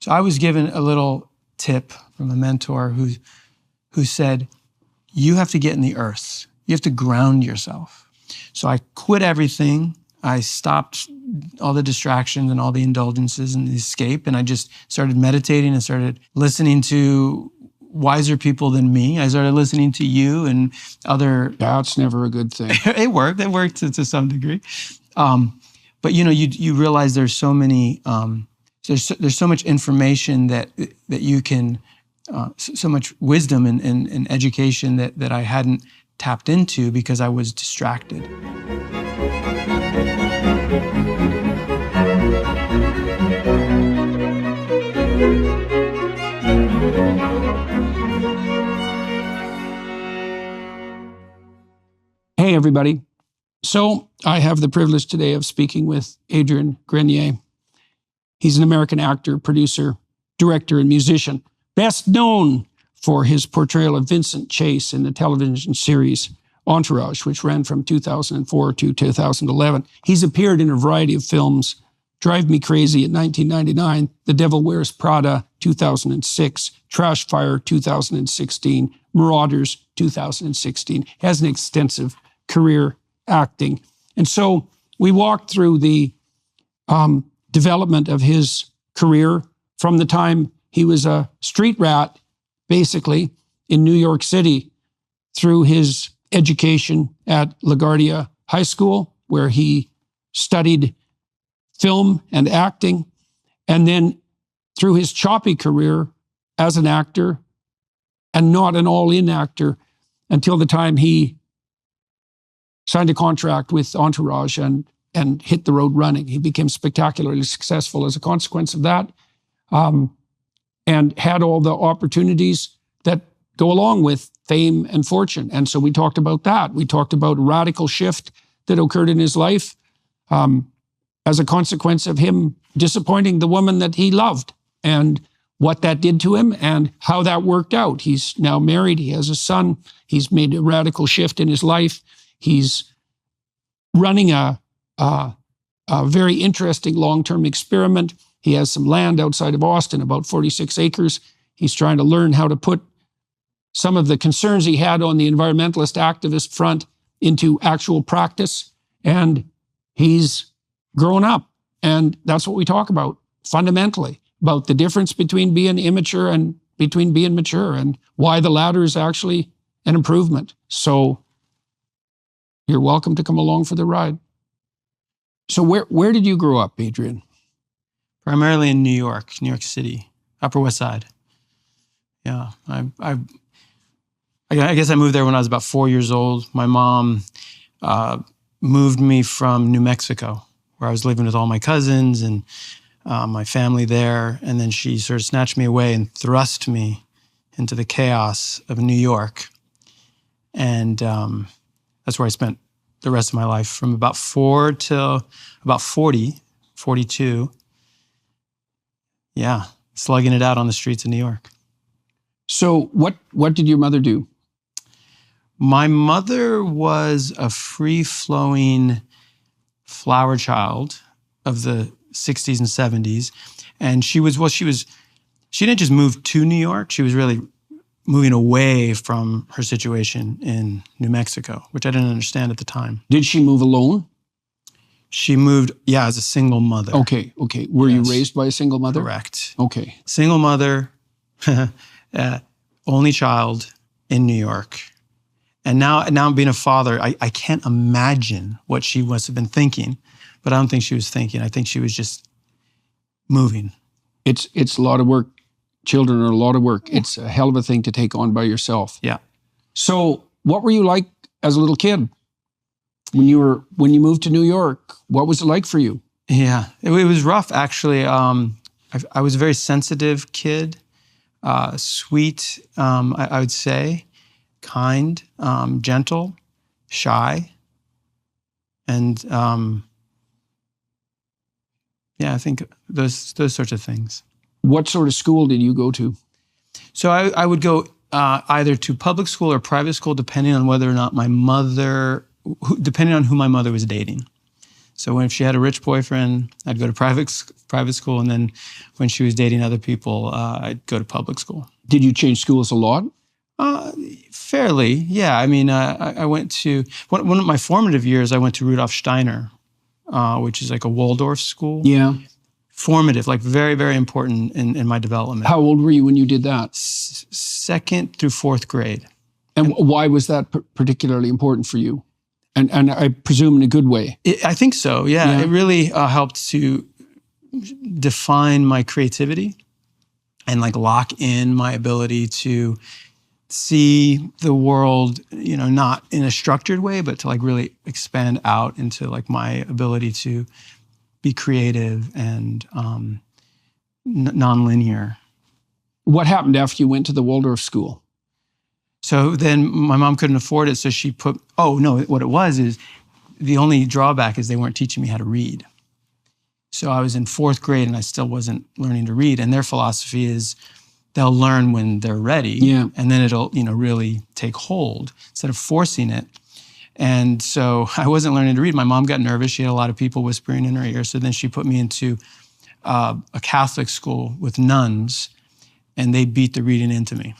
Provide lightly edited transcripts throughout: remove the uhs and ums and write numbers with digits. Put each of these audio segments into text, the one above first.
So I was given a little tip from a mentor who said, you have to get in the earth. You have to ground yourself. So I quit everything. I stopped all the distractions and all the indulgences and the escape, and I just started meditating and started listening to wiser people than me. I started listening to you and other... That's never a good thing. It worked. It worked to some degree. But you realize there's so many... There's so much information that you can... so much wisdom and education that I hadn't tapped into because I was distracted. Hey, everybody. So I have the privilege today of speaking with Adrian Grenier. He's an American actor, producer, director, and musician, best known for his portrayal of Vincent Chase in the television series Entourage, which ran from 2004 to 2011. He's appeared in a variety of films: Drive Me Crazy in 1999, The Devil Wears Prada 2006, Trash Fire 2016, Marauders 2016. He has an extensive career acting. And so we walked through the development of his career from the time he was a street rat, basically, in New York City, through his education at LaGuardia High School, where he studied film and acting, and then through his choppy career as an actor, and not an all-in actor, until the time he signed a contract with Entourage and hit the road running. He became spectacularly successful as a consequence of that, and had all the opportunities that go along with fame and fortune. And so we talked about that. We talked about a radical shift that occurred in his life as a consequence of him disappointing the woman that he loved, and what that did to him and how that worked out. He's now married. He has a son. He's made a radical shift in his life. He's running a very interesting long-term experiment. He has some land outside of Austin, about 46 acres. He's trying to learn how to put some of the concerns he had on the environmentalist activist front into actual practice. And he's grown up. And that's what we talk about fundamentally, about the difference between being immature and between being mature, and why the latter is actually an improvement. So you're welcome to come along for the ride. So where did you grow up, Adrian? Primarily in New York City, Upper West Side. Yeah, I guess I moved there when I was about 4 years old. My mom moved me from New Mexico, where I was living with all my cousins and my family there. And then she sort of snatched me away and thrust me into the chaos of New York. And that's where I spent the rest of my life, from about 4 till about 40, 42. Yeah, slugging it out on the streets of New York. So what did your mother do? My mother was a free-flowing flower child of the 60s and 70s. And she didn't just move to New York. She was really moving away from her situation in New Mexico, which I didn't understand at the time. Did she move alone? She moved, as a single mother. Okay. Were you raised by a single mother? Correct. Okay. Single mother, only child in New York. And now being a father, I can't imagine what she must have been thinking, but I don't think she was thinking. I think she was just moving. It's a lot of work. Children are a lot of work. It's a hell of a thing to take on by yourself. Yeah. So what were you like as a little kid when you moved to New York? What was it like for you? Yeah, it was rough, actually. I was a very sensitive kid, sweet, I would say, kind, gentle, shy, and I think those sorts of things. What sort of school did you go to? So I would go either to public school or private school, depending on whether or not depending on who my mother was dating. So if she had a rich boyfriend, I'd go to private school, and then when she was dating other people, I'd go to public school. Did you change schools a lot? Fairly, yeah. I mean, I went to one of my formative years. I went to Rudolf Steiner, which is like a Waldorf school. Yeah. Formative, like very, very important in my development. How old were you when you did that? Second through fourth grade. And why was that particularly important for you? And I presume in a good way. I think so, yeah. It really helped to define my creativity and like lock in my ability to see the world, not in a structured way, but to like really expand out into like my ability to be creative and nonlinear. What happened after you went to the Waldorf school? So then my mom couldn't afford it, so she what it was is the only drawback is they weren't teaching me how to read. So I was in fourth grade and I still wasn't learning to read. And their philosophy is they'll learn when they're ready, and then it'll really take hold instead of forcing it. And so I wasn't learning to read. My mom got nervous. She had a lot of people whispering in her ear. So then she put me into a Catholic school with nuns, and they beat the reading into me,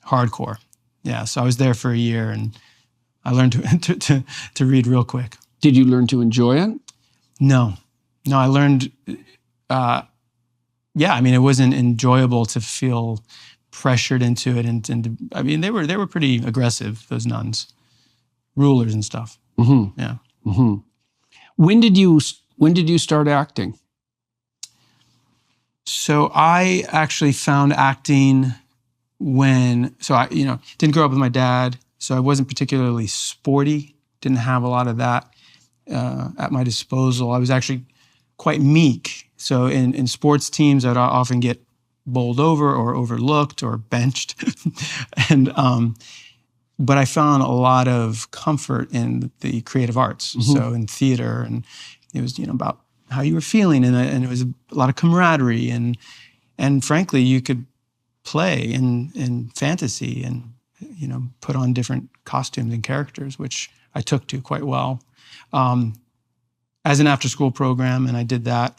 hardcore. Yeah, so I was there for a year, and I learned to read real quick. Did you learn to enjoy it? No, I learned. It wasn't enjoyable to feel pressured into it, and I mean they were pretty aggressive, those nuns, rulers and stuff. Mm-hmm. Yeah. Mm-hmm. When did you start acting? So I actually found acting so I, didn't grow up with my dad, so I wasn't particularly sporty, didn't have a lot of that at my disposal. I was actually quite meek. So in sports teams, I'd often get bowled over or overlooked or benched. But I found a lot of comfort in the creative arts. Mm-hmm. So in theater, and it was, about how you were feeling, and it was a lot of camaraderie, and frankly, you could play in fantasy and put on different costumes and characters, which I took to quite well as an after-school program, and I did that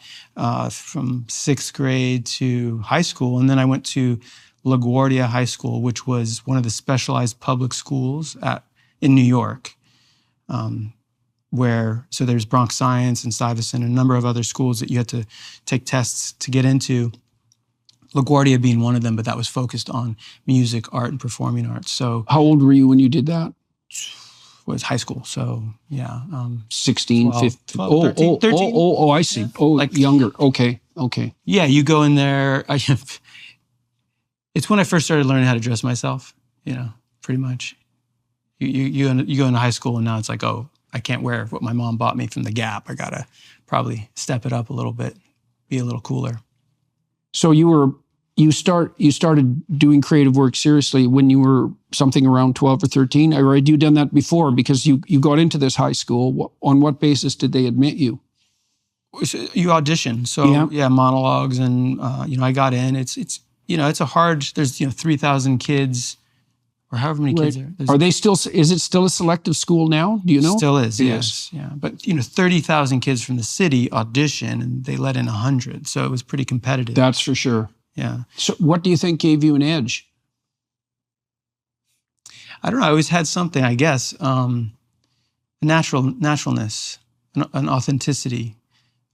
from sixth grade to high school, and then I went to LaGuardia High School, which was one of the specialized public schools in New York, so there's Bronx Science and Stuyvesant and a number of other schools that you had to take tests to get into. LaGuardia being one of them, but that was focused on music, art, and performing arts. So, how old were you when you did that? Was high school. So, yeah. 16, 12, 15. 12, 13, 13. Oh, I see. Yeah. Oh, like younger. Okay. Yeah, you go in there. It's when I first started learning how to dress myself, pretty much. You go into high school, and now it's like, oh, I can't wear what my mom bought me from the Gap. I got to probably step it up a little bit, be a little cooler. So you started doing creative work seriously when you were something around 12 or 13, or had you done that before? Because you got into this high school. On what basis did they admit you? You audition. So yeah monologues, and I got in. It's a hard. There's 3,000 kids, or however many kids there. Are they still? Is it still a selective school now? Do you know? Still is. Yes. Yeah. But 30,000 kids from the city audition, and they let in 100. So it was pretty competitive. That's for sure. Yeah. So what do you think gave you an edge? I don't know. I always had something, I guess. Naturalness, an authenticity.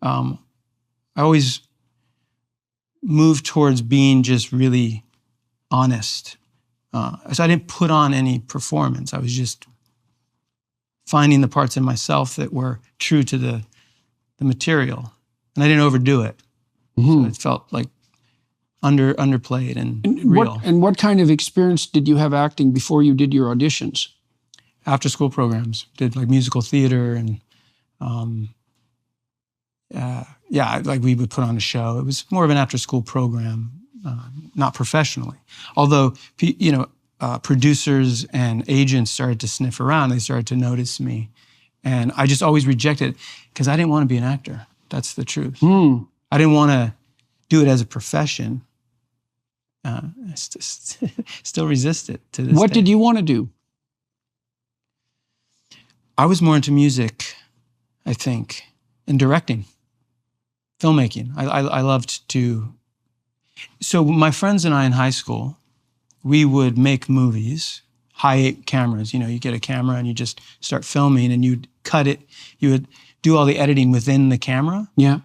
I always moved towards being just really honest. So I didn't put on any performance. I was just finding the parts in myself that were true to the material. And I didn't overdo it. Mm-hmm. So it felt like underplayed and real. What kind of experience did you have acting before you did your auditions? After school programs. Did like musical theater, and like we would put on a show. It was more of an after school program, not professionally. Although, producers and agents started to sniff around. They started to notice me. And I just always rejected it because I didn't want to be an actor. That's the truth. I didn't want to do it as a profession. I still resist it to this day. What did you want to do? I was more into music, I think. and directing, filmmaking. I loved to. So my friends and I in high school, we would make movies, high cameras. You know, you get a camera and you just start filming, and you'd cut it. You would do all the editing within the camera. Yeah.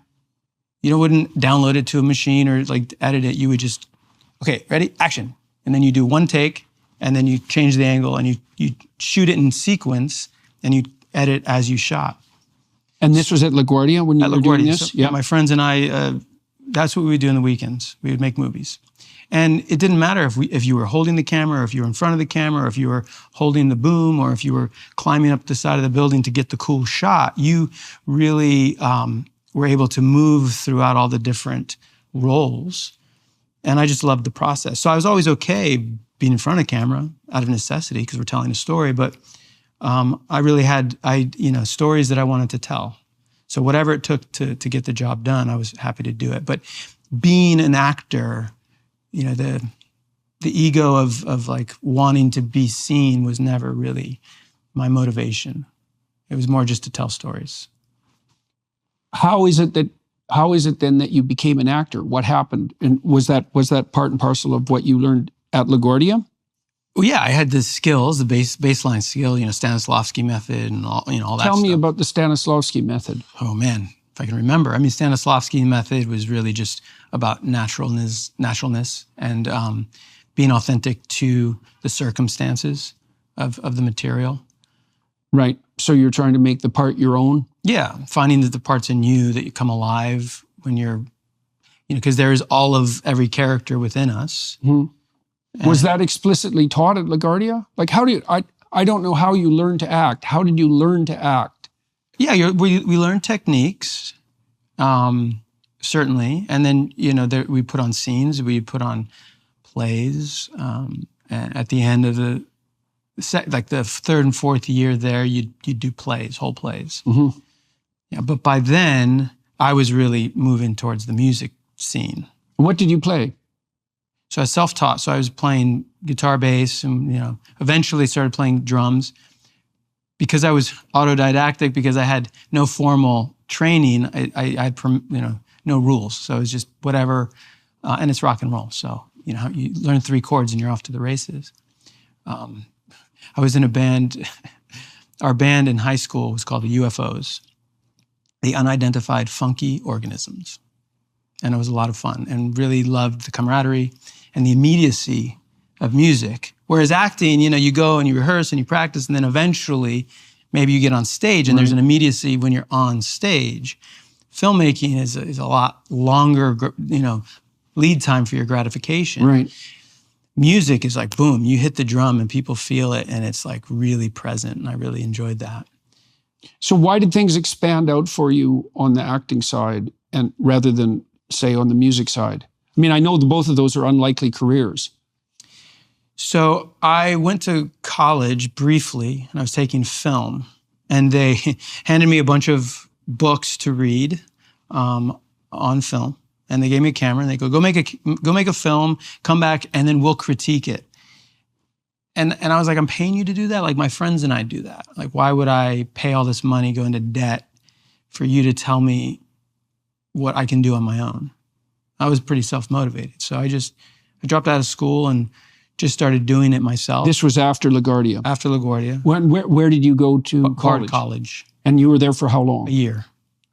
You wouldn't download it to a machine or like edit it. You would just, okay, ready, action. And then you do one take, and then you change the angle, and you shoot it in sequence, and you edit as you shot. And this was at LaGuardia when you were doing this? So, yeah, my friends and I, that's what we would do on the weekends. We would make movies. And it didn't matter if you were holding the camera, or if you were in front of the camera, or if you were holding the boom, or if you were climbing up the side of the building to get the cool shot. You really were able to move throughout all the different roles. And I just loved the process. So I was always okay being in front of camera out of necessity because we're telling a story. But I really had stories that I wanted to tell. So whatever it took to get the job done, I was happy to do it. But being an actor, you know, the ego of like wanting to be seen was never really my motivation. It was more just to tell stories. How is it then that you became an actor? What happened? And was that part and parcel of what you learned at LaGuardia? Well, yeah, I had the skills, the baseline skill, you know, Stanislavski method and all that stuff. Tell me about the Stanislavski method. Oh man, if I can remember. I mean, Stanislavski method was really just about naturalness and being authentic to the circumstances of the material. Right. So you're trying to make the part your own? Yeah, finding that the parts in you that you come alive when you're, you know, because there is all of every character within us. Mm-hmm. Was that explicitly taught at LaGuardia? Like, how do you, I don't know how you learn to act. How did you learn to act? Yeah, we learn techniques, certainly. And then, you know, we put on scenes, we put on plays. And at the end of the third and fourth year there, you do plays, whole plays. Mm-hmm. Yeah, but by then, I was really moving towards the music scene. What did you play? So I was self-taught. So I was playing guitar, bass, and, you know, eventually started playing drums. Because I was autodidactic, because I had no formal training, I had, you know, no rules. So it was just whatever, and it's rock and roll. So, you know, you learn 3 chords and you're off to the races. I was in a band. Our band in high school was called the UFOs, the Unidentified Funky Organisms. And it was a lot of fun and really loved the camaraderie and the immediacy of music. Whereas acting, you know, you go and you rehearse and you practice, and then eventually maybe you get on stage and there's an immediacy when you're on stage. Filmmaking is a lot longer, you know, lead time for your gratification. Right. Music is like, boom, you hit the drum and people feel it, and it's like really present, and I really enjoyed that. So why did things expand out for you on the acting side and rather than, say, on the music side? I mean, I know both of those are unlikely careers. So I went to college briefly, and I was taking film, and they handed me a bunch of books to read on film, and they gave me a camera, and they go make a film, come back, and then we'll critique it. And I was like, I'm paying you to do that? Like, my friends and I do that. Like, why would I pay all this money, go into debt for you to tell me what I can do on my own? I was pretty self-motivated. So I dropped out of school and just started doing it myself. This was after LaGuardia? After LaGuardia. Where did you go to college? College. And you were there for how long? A year.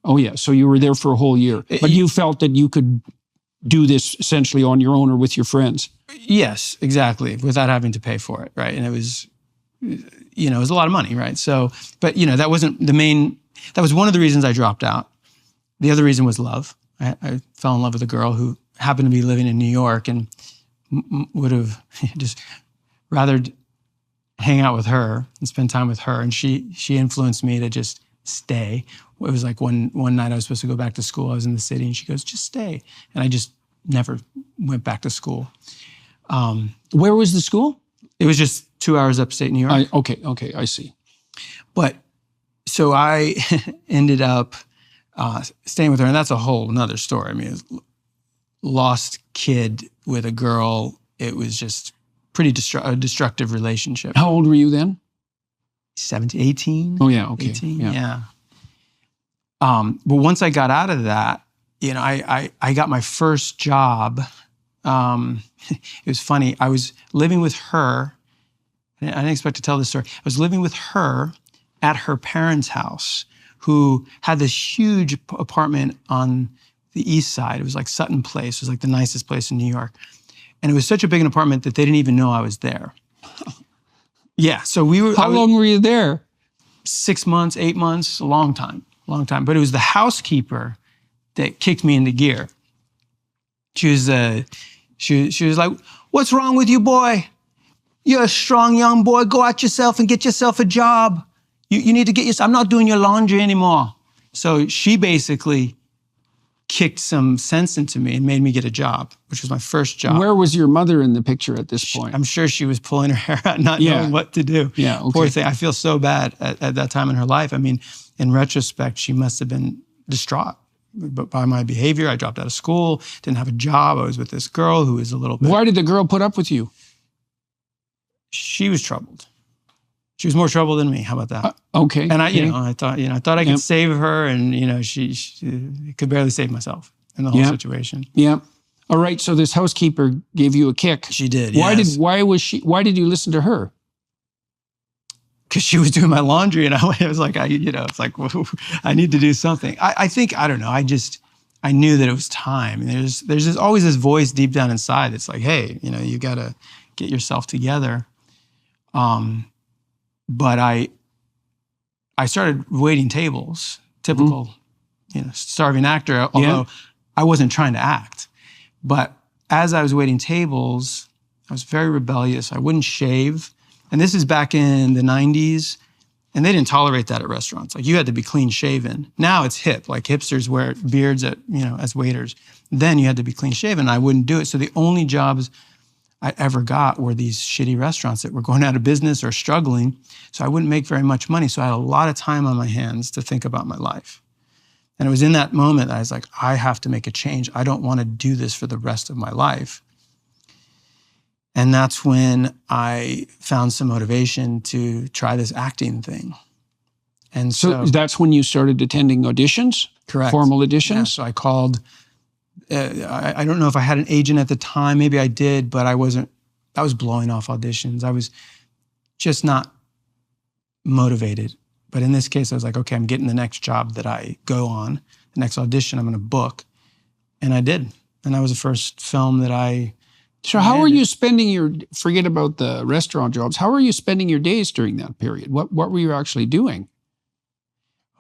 Oh, yeah. So you were there for a whole year. But you felt that you could do this essentially on your own or with your friends? Yes, exactly. Without having to pay for it, right? And it was, you know, it was a lot of money, right? So, but, you know, that wasn't the main, that was one of the reasons I dropped out. The other reason was love. I fell in love with a girl who happened to be living in New York, and would have just rather hang out with her and spend time with her. And she influenced me to just stay. It was like one night I was supposed to go back to school. I was in the city, and she goes, just stay. And I just never went back to school. Where was the school? It was just 2 hours upstate New York. Okay, I see. But so I ended up staying with her, and that's a whole nother story. I mean, it was lost kid with a girl. It was just pretty destructive relationship. How old were you then? 17, 18. Oh, yeah, okay. 18, yeah. But once I got out of that, you know, I got my first job. It was funny. I was living with her. I didn't expect to tell this story. I was living with her at her parents' house, who had this huge apartment on the east side. It was like Sutton Place. It was like the nicest place in New York. And it was such a big an apartment that they didn't even know I was there. Yeah, so we were— How long were you there? 6 months, 8 months, a long time. But it was the housekeeper that kicked me into gear. She was like, "What's wrong with you, boy? You're a strong young boy. Go out yourself and get yourself a job. You need to get yourself, I'm not doing your laundry anymore." So she basically kicked some sense into me and made me get a job, which was my first job. Where was your mother in the picture at this point? I'm sure she was pulling her hair out, not knowing what to do. Yeah, okay. Poor thing. I feel so bad at that time in her life. I mean, in retrospect, she must have been distraught by my behavior. I dropped out of school, didn't have a job. I was with this girl who was a little bit— Why did the girl put up with you? She was troubled. She was more trouble than me. How about that? Okay. And I thought I could save her, and she could barely save myself in the whole situation. Yeah. All right. So this housekeeper gave you a kick. She did. Why yes. Why did you listen to her? Because she was doing my laundry, and I was like, it's like, whoa, I need to do something. I don't know. I knew that it was time. And there's always this voice deep down inside that's like, hey, you got to get yourself together. But I started waiting tables, typical, starving actor, although I wasn't trying to act. But as I was waiting tables, I was very rebellious. I wouldn't shave. And this is back in the 90s, and they didn't tolerate that at restaurants. Like, you had to be clean shaven. Now it's hip, like hipsters wear beards as waiters. Then you had to be clean shaven. I wouldn't do it. So the only jobs I ever got were these shitty restaurants that were going out of business or struggling. So I wouldn't make very much money. So I had a lot of time on my hands to think about my life. And it was in that moment that I was like, I have to make a change. I don't want to do this for the rest of my life. And that's when I found some motivation to try this acting thing. And so that's when you started attending auditions? Correct. Formal auditions? Yeah, so I called. I don't know if I had an agent at the time. Maybe I did, but I was blowing off auditions. I was just not motivated. But in this case, I was like, okay, I'm getting the next job that I go on, the next audition I'm going to book. And I did. And that was the first film that I— So how were you spending forget about the restaurant jobs, how were you spending your days during that period? What were you actually doing?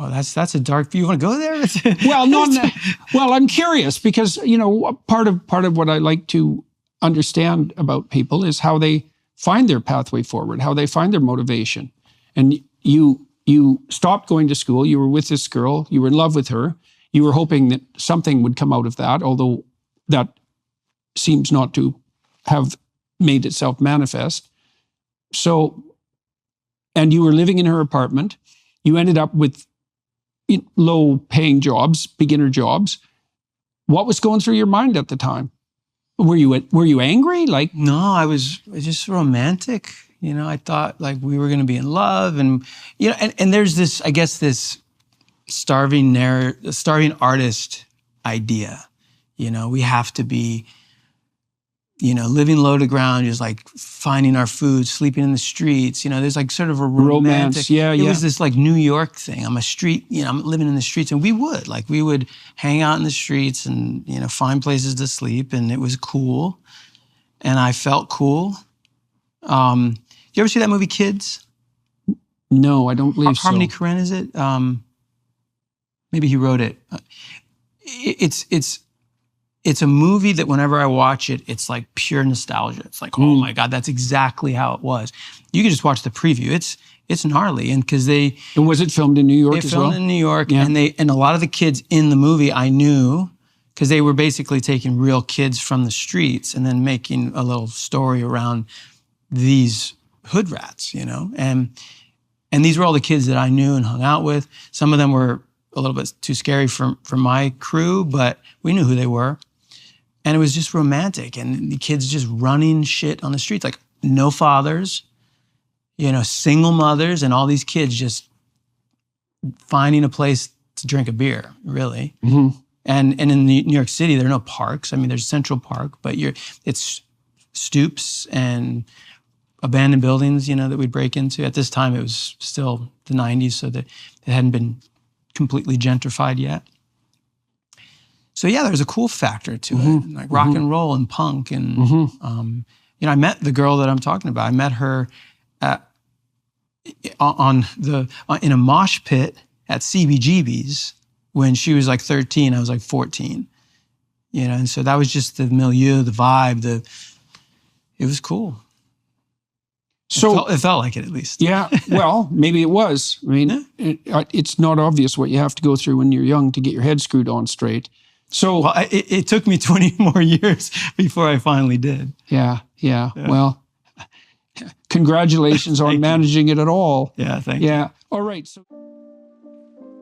Oh, that's a dark view. You want to go there? Well, I'm curious because, part of what I like to understand about people is how they find their pathway forward, how they find their motivation. And you stopped going to school. You were with this girl. You were in love with her. You were hoping that something would come out of that, although that seems not to have made itself manifest. So, and you were living in her apartment. You ended up with low-paying jobs, beginner jobs. What was going through your mind at the time? Were you angry? Like, no, I was just romantic. I thought like we were going to be in love, and and there's this, I guess, this starving artist idea. We have to be, living low to ground, just like finding our food, sleeping in the streets. There's like sort of a romantic— It was this like New York thing. I'm a street, I'm living in the streets, and we would hang out in the streets and, find places to sleep, and it was cool. And I felt cool. You ever see that movie Kids? No, I don't believe so. Harmony Korine, is it? Maybe he wrote it. It's a movie that whenever I watch it, it's like pure nostalgia. It's like, oh my God, that's exactly how it was. You can just watch the preview. It's gnarly, and because And was it filmed in New York as well? They filmed in New York, and a lot of the kids in the movie I knew, because they were basically taking real kids from the streets and then making a little story around these hood rats, and these were all the kids that I knew and hung out with. Some of them were a little bit too scary for my crew, but we knew who they were. And it was just romantic, and the kids just running shit on the streets, like no fathers, single mothers, and all these kids just finding a place to drink a beer, really. Mm-hmm. And in New York City, there are no parks. I mean, there's Central Park, but it's stoops and abandoned buildings, that we'd break into. At this time, it was still the 90s, so that it hadn't been completely gentrified yet. So yeah, there's a cool factor to it, like rock and roll and punk. And, I met the girl that I'm talking about. I met her in a mosh pit at CBGB's when she was like 13, I was like 14, and so that was just the milieu, the vibe, it was cool. So it felt like it, at least. Yeah, well, maybe it was. I mean, it's not obvious what you have to go through when you're young to get your head screwed on straight. So it took me 20 more years before I finally did. Yeah. Well, congratulations on managing it at all. Yeah, thank you. Yeah. All right. So,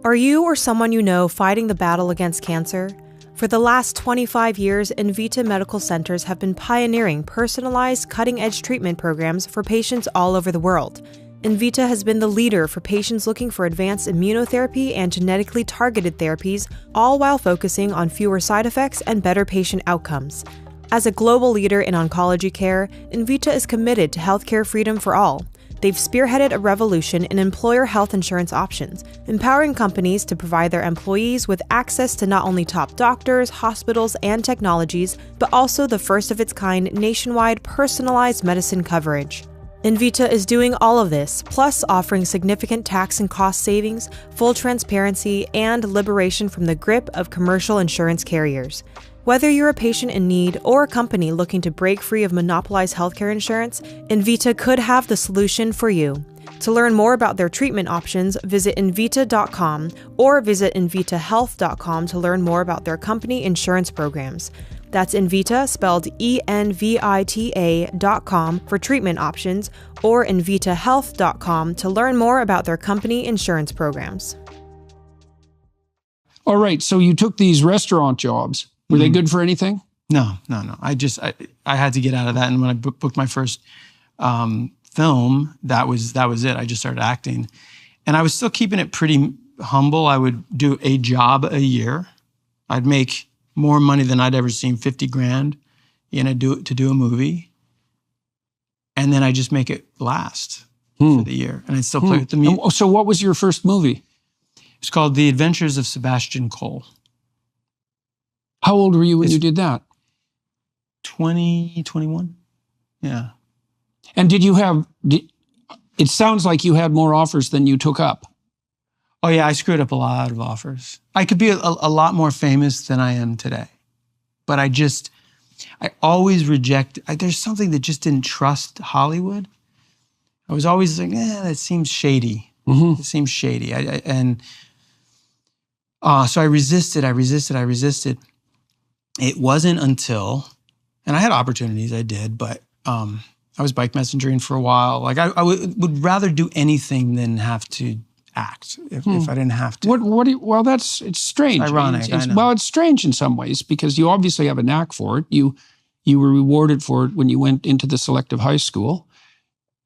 are you or someone you know fighting the battle against cancer? For the last 25 years, Invita Medical Centers have been pioneering personalized, cutting-edge treatment programs for patients all over the world. Invita has been the leader for patients looking for advanced immunotherapy and genetically targeted therapies, all while focusing on fewer side effects and better patient outcomes. As a global leader in oncology care, Invita is committed to healthcare freedom for all. They've spearheaded a revolution in employer health insurance options, empowering companies to provide their employees with access to not only top doctors, hospitals, and technologies, but also the first of its kind nationwide personalized medicine coverage. Invita is doing all of this, plus offering significant tax and cost savings, full transparency, and liberation from the grip of commercial insurance carriers. Whether you're a patient in need or a company looking to break free of monopolized healthcare insurance, Invita could have the solution for you. To learn more about their treatment options, visit Invita.com or visit InvitaHealth.com to learn more about their company insurance programs. That's Invita, spelled ENVITA.com for treatment options, or InvitaHealth.com to learn more about their company insurance programs. All right, so you took these restaurant jobs. Were they good for anything? No. I had to get out of that. And when I booked my first film, that was it. I just started acting. And I was still keeping it pretty humble. I would do a job a year. I'd make more money than I'd ever seen, 50 grand, to do a movie. And then I just make it last for the year. And I still play with the music. So what was your first movie? It's called The Adventures of Sebastian Cole. How old were you when you did that? 20, 21. Yeah. And it sounds like you had more offers than you took up. Oh yeah, I screwed up a lot of offers. I could be a lot more famous than I am today. But I always reject, there's something that just didn't trust Hollywood. I was always like, that seems shady. It seems shady. So I resisted. It wasn't until, and I had opportunities, I did, but I was bike messengering for a while. Like I would rather do anything than have to act if I didn't have to. It's strange. It's ironic, I know. Well, it's strange in some ways because you obviously have a knack for it. You were rewarded for it when you went into the selective high school.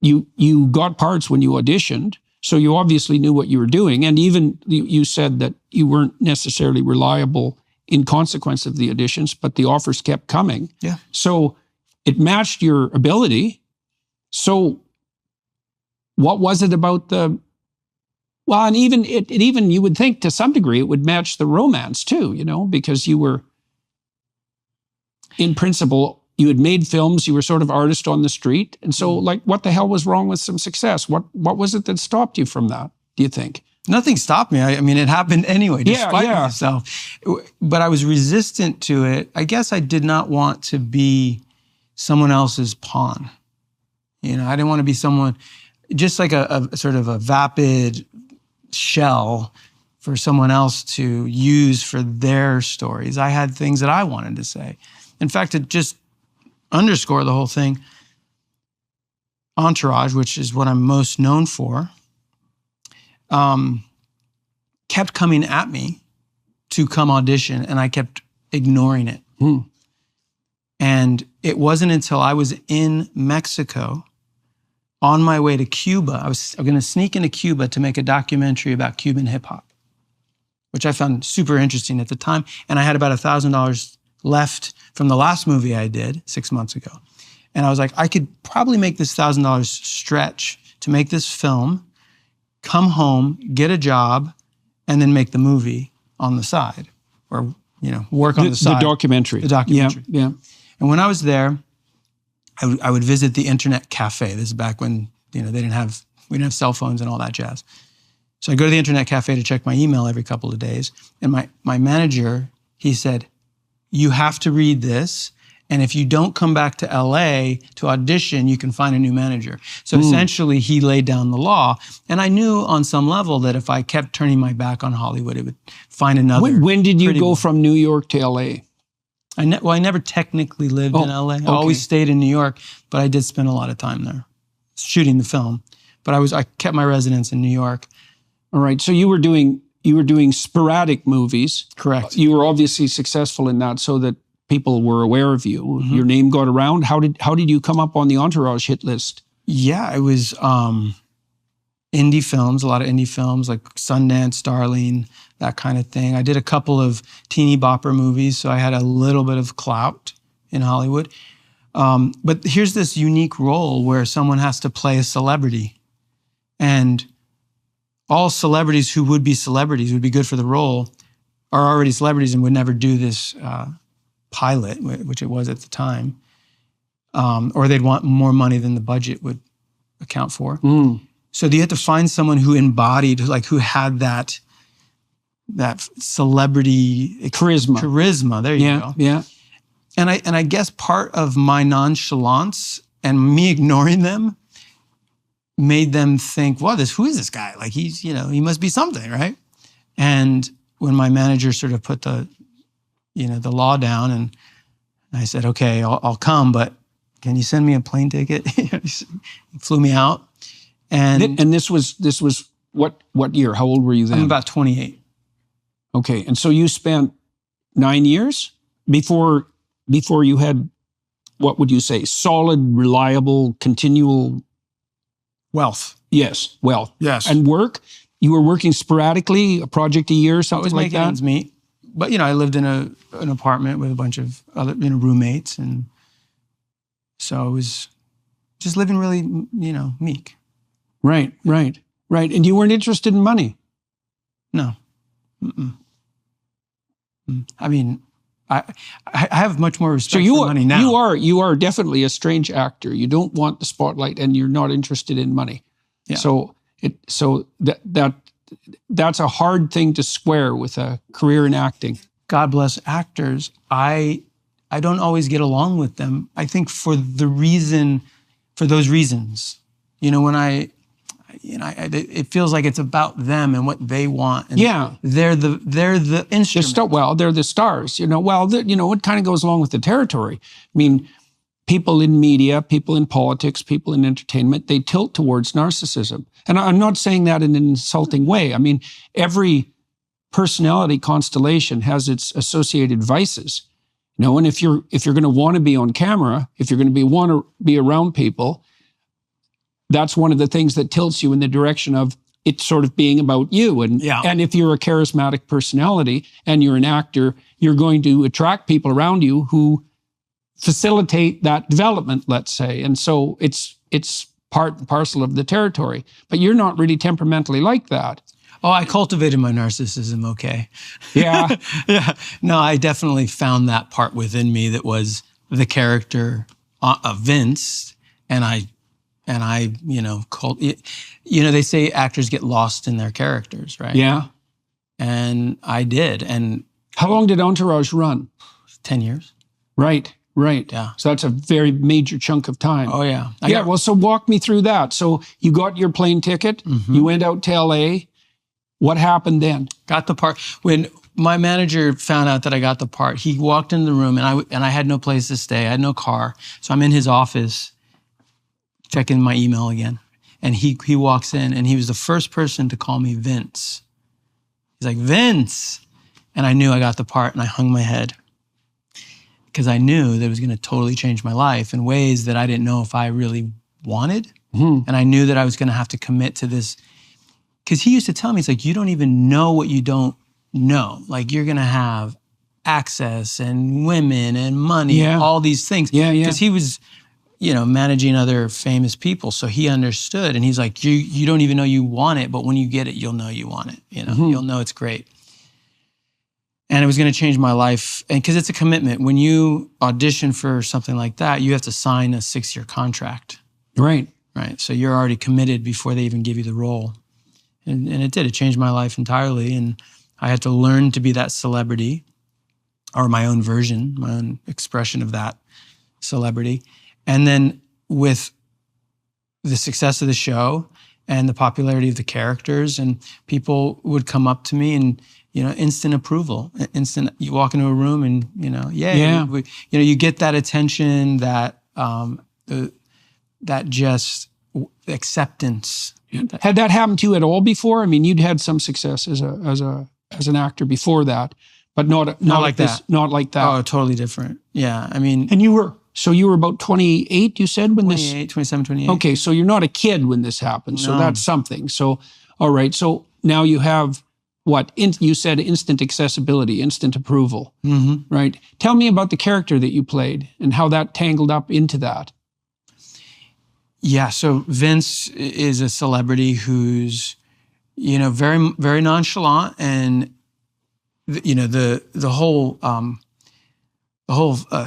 You got parts when you auditioned, so you obviously knew what you were doing. And even you said that you weren't necessarily reliable in consequence of the auditions, but the offers kept coming. Yeah. So it matched your ability. So what was it about and even you would think to some degree it would match the romance too, because you were, in principle, you had made films, you were sort of artist on the street. And so what the hell was wrong with some success? What was it that stopped you from that, do you think? Nothing stopped me. I mean, it happened anyway, despite myself. But I was resistant to it. I guess I did not want to be someone else's pawn. I didn't want to be someone, just like a sort of a vapid shell for someone else to use for their stories. I had things that I wanted to say. In fact, to just underscore the whole thing, Entourage, which is what I'm most known for, kept coming at me to come audition, and I kept ignoring it. And it wasn't until I was in Mexico on my way to Cuba. I was going to sneak into Cuba to make a documentary about Cuban hip hop. which I found super interesting at the time. And I had about $1,000 left from the last movie I did 6 months ago. And I was like, I could probably make this $1,000 stretch to make this film, come home, get a job, and then make the movie on the side, or work on the side. The documentary. The documentary. Yeah. And when I was there, I would visit the internet cafe. This is back when we didn't have cell phones and all that jazz. So I go to the internet cafe to check my email every couple of days. And my manager, he said, you have to read this. And if you don't come back to LA to audition, you can find a new manager. So essentially, he laid down the law. And I knew on some level that if I kept turning my back on Hollywood, it would find another. When did you go from New York to LA? I never technically lived in LA. I always stayed in New York, but I did spend a lot of time there shooting the film. But I kept my residence in New York. All right. So you were doing sporadic movies. Correct. You were obviously successful in that, so that people were aware of you. Mm-hmm. Your name got around. How did you come up on the Entourage hit list? Yeah, it was indie films, a lot of indie films like Sundance, Darling, that kind of thing. I did a couple of teeny bopper movies, so I had a little bit of clout in Hollywood. But here's this unique role where someone has to play a celebrity. And all celebrities who would be celebrities, would be good for the role, are already celebrities and would never do this pilot, which it was at the time, or they'd want more money than the budget would account for. So you had to find someone who embodied, who had that celebrity charisma. There you go. Yeah. And I guess part of my nonchalance and me ignoring them made them think, "Well, who is this guy? He must be something, right?" And when my manager sort of put the law down, and I said, "Okay, I'll come, but can you send me a plane ticket?" He flew me out, and this was what year? How old were you then? I'm about 28. Okay, and so you spent 9 years before you had, what would you say, solid, reliable, continual wealth? Yes, wealth. Yes, and work. You were working sporadically, a project a year, something like that. I was making ends meet. But, I lived in an apartment with a bunch of other, roommates. And so I was just living really, meek. Right. And you weren't interested in money? No. I mean, I have much more respect for money now. You are definitely a strange actor. You don't want the spotlight and you're not interested in money. Yeah. So that's a hard thing to square with a career in acting. God bless actors. I don't always get along with them. I think for those reasons, it feels like it's about them and what they want. And they're the instrument. They're the stars. It kind of goes along with the territory. I mean, people in media, people in politics, people in entertainment, they tilt towards narcissism. And I'm not saying that in an insulting way. I mean, every personality constellation has its associated vices. And if you're going to want to be on camera, if you're going to want to be around people, that's one of the things that tilts you in the direction of it sort of being about you. And if you're a charismatic personality and you're an actor, you're going to attract people around you who facilitate that development, let's say. And so it's part and parcel of the territory. But you're not really temperamentally like that. Oh, I cultivated my narcissism, okay. Yeah. Yeah. No, I definitely found that part within me that was the character of Vince. And I they say actors get lost in their characters, right? Yeah. And I did. And how long did Entourage run? 10 years. Right. Yeah. So that's a very major chunk of time. Oh, yeah. So walk me through that. So you got your plane ticket. Mm-hmm. You went out to LA. What happened then? Got the part. When my manager found out that I got the part, he walked in the room and I had no place to stay. I had no car. So I'm in his office checking my email again. And he walks in and he was the first person to call me Vince. He's like, Vince. And I knew I got the part and I hung my head. Because I knew that it was going to totally change my life in ways that I didn't know if I really wanted. Mm-hmm. And I knew that I was going to have to commit to this. Because he used to tell me, it's like, you don't even know what you don't no, like you're going to have access and women and money, all these things. Yeah. Because he was, managing other famous people. So he understood. And he's like, you don't even know you want it, but when you get it, you'll know you want it. You'll know it's great. And it was going to change my life. And because it's a commitment. When you audition for something like that, you have to sign a 6-year contract. Right. Right. So you're already committed before they even give you the role. And it did. It changed my life entirely. And I had to learn to be that celebrity, or my own version, my own expression of that celebrity. And then with the success of the show and the popularity of the characters, and people would come up to me and, instant approval, you walk into a room and, you get that attention, that just acceptance. Had that happened to you at all before? I mean, you'd had some success as an actor before that, but not like that. Not like that. Oh, totally different. Yeah, I mean, and you were about 28, you said, when 27, 28. Okay, so you're not a kid when this happened. So that's something. So, all right. So now you have what? You said instant accessibility, instant approval, right? Tell me about the character that you played and how that tangled up into that. Yeah, so Vince is a celebrity who's, very, very nonchalant, and the whole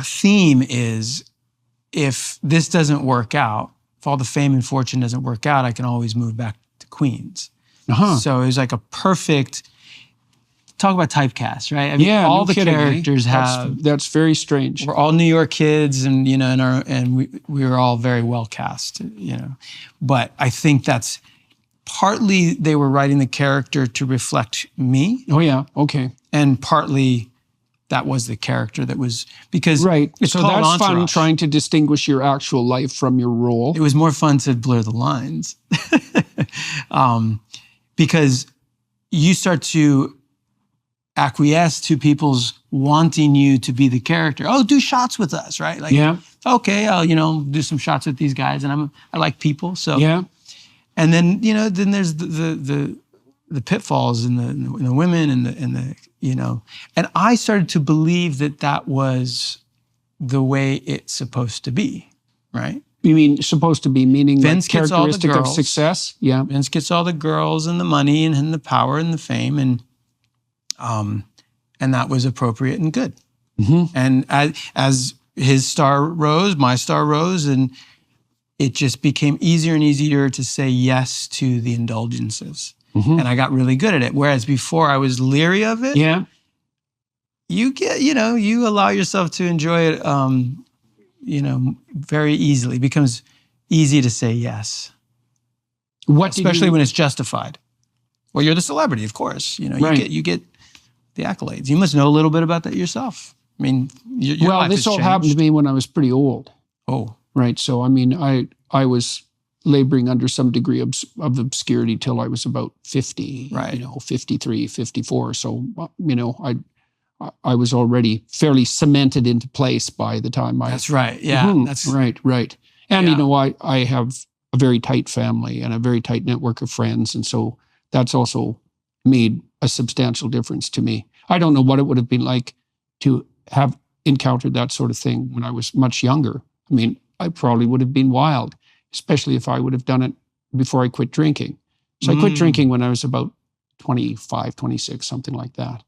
theme is, if this doesn't work out, if all the fame and fortune doesn't work out, I can always move back to Queens. So it was like a perfect. Talk about typecast, right? I mean, all the characters have. That's very strange. We're all New York kids, and we were all very well cast, But I think that's partly they were writing the character to reflect me. Oh yeah, okay. And partly that was the character that was, because it's so called that's Entourage. fun, trying to distinguish your actual life from your role. It was more fun to blur the lines, because you start to acquiesce to people's wanting you to be the character. Oh, do shots with us, right? Like, okay, I'll do some shots with these guys, and I like people, so And then then there's the pitfalls and the women and the and I started to believe that was the way it's supposed to be, right? You mean supposed to be, meaning Vince like gets all the characteristic of girls. success? Yeah. Vince gets all the girls and the money and the power and the fame, and that was appropriate and good. And as his star rose, my star rose, and it just became easier and easier to say yes to the indulgences. And I got really good at it. Whereas before I was leery of it. Yeah. You get, you allow yourself to enjoy it, very easily. It becomes easy to say yes. Especially when it's justified. Well, you're the celebrity, of course. You get the accolades. You must know a little bit about that yourself. I mean, your life this has all changed. happened to me when I was pretty old. Oh. Right. So, I mean, I was laboring under some degree of obscurity till I was about 50, right. 53, 54. So, I was already fairly cemented into place by the time I... That's right. Yeah. That's right. And, I have a very tight family and a very tight network of friends. And so that's also made a substantial difference to me. I don't know what it would have been like to have encountered that sort of thing when I was much younger. I mean, I probably would have been wild, especially if I would have done it before I quit drinking. So I quit drinking when I was about 25, 26, something like that.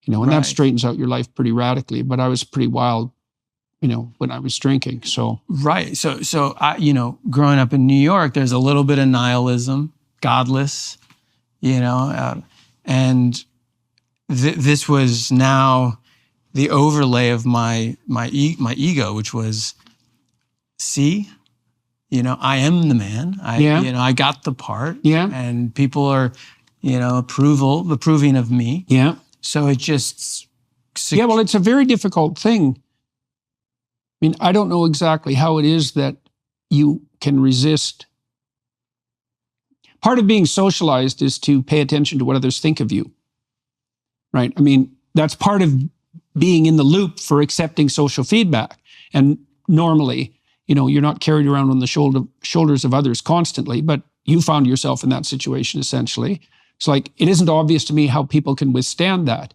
And that straightens out your life pretty radically. But I was pretty wild, when I was drinking. So right. So I, growing up in New York, there's a little bit of nihilism, godless, and this was now the overlay of my ego, which was, see, I am the man. I got the part. Yeah. And people are, approving of me. Yeah. So it just... Yeah, well, it's a very difficult thing. I mean, I don't know exactly how it is that you can resist. Part of being socialized is to pay attention to what others think of you, right? I mean, that's part of being in the loop for accepting social feedback. And normally, you're not carried around on the shoulders of others constantly, but you found yourself in that situation essentially. It's like, it isn't obvious to me how people can withstand that.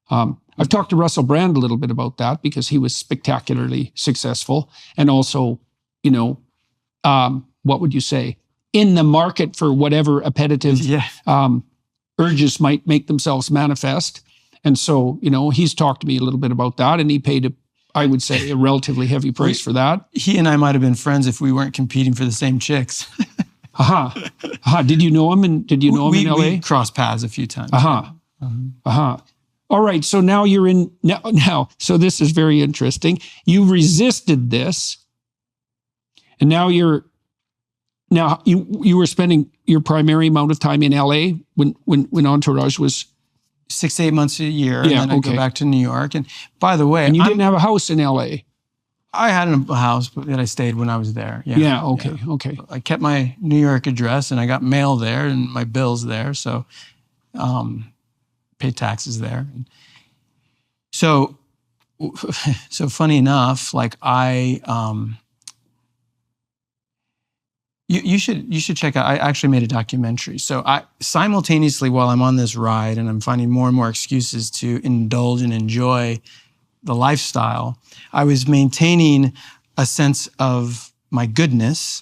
I've talked to Russell Brand a little bit about that because he was spectacularly successful. And also, what would you say? In the market for whatever appetitive urges might make themselves manifest. And so, he's talked to me a little bit about that, and he paid, I would say, a relatively heavy price for that. He and I might have been friends if we weren't competing for the same chicks. Did you know him? And did you know him in LA? We crossed paths a few times. All right. So now you're in now. So this is very interesting. You resisted this, and now you were spending your primary amount of time in LA when Entourage was 6 to 8 months a year, and then I go back to New York. And by the way, and you didn't have a house in LA. I had a house that I stayed when I was there. Okay. I kept my New York address, and I got mail there and my bills there. So, paid taxes there. So funny enough, like you should check out. I actually made a documentary. So I simultaneously, while I'm on this ride and I'm finding more and more excuses to indulge and enjoy the lifestyle, I was maintaining a sense of my goodness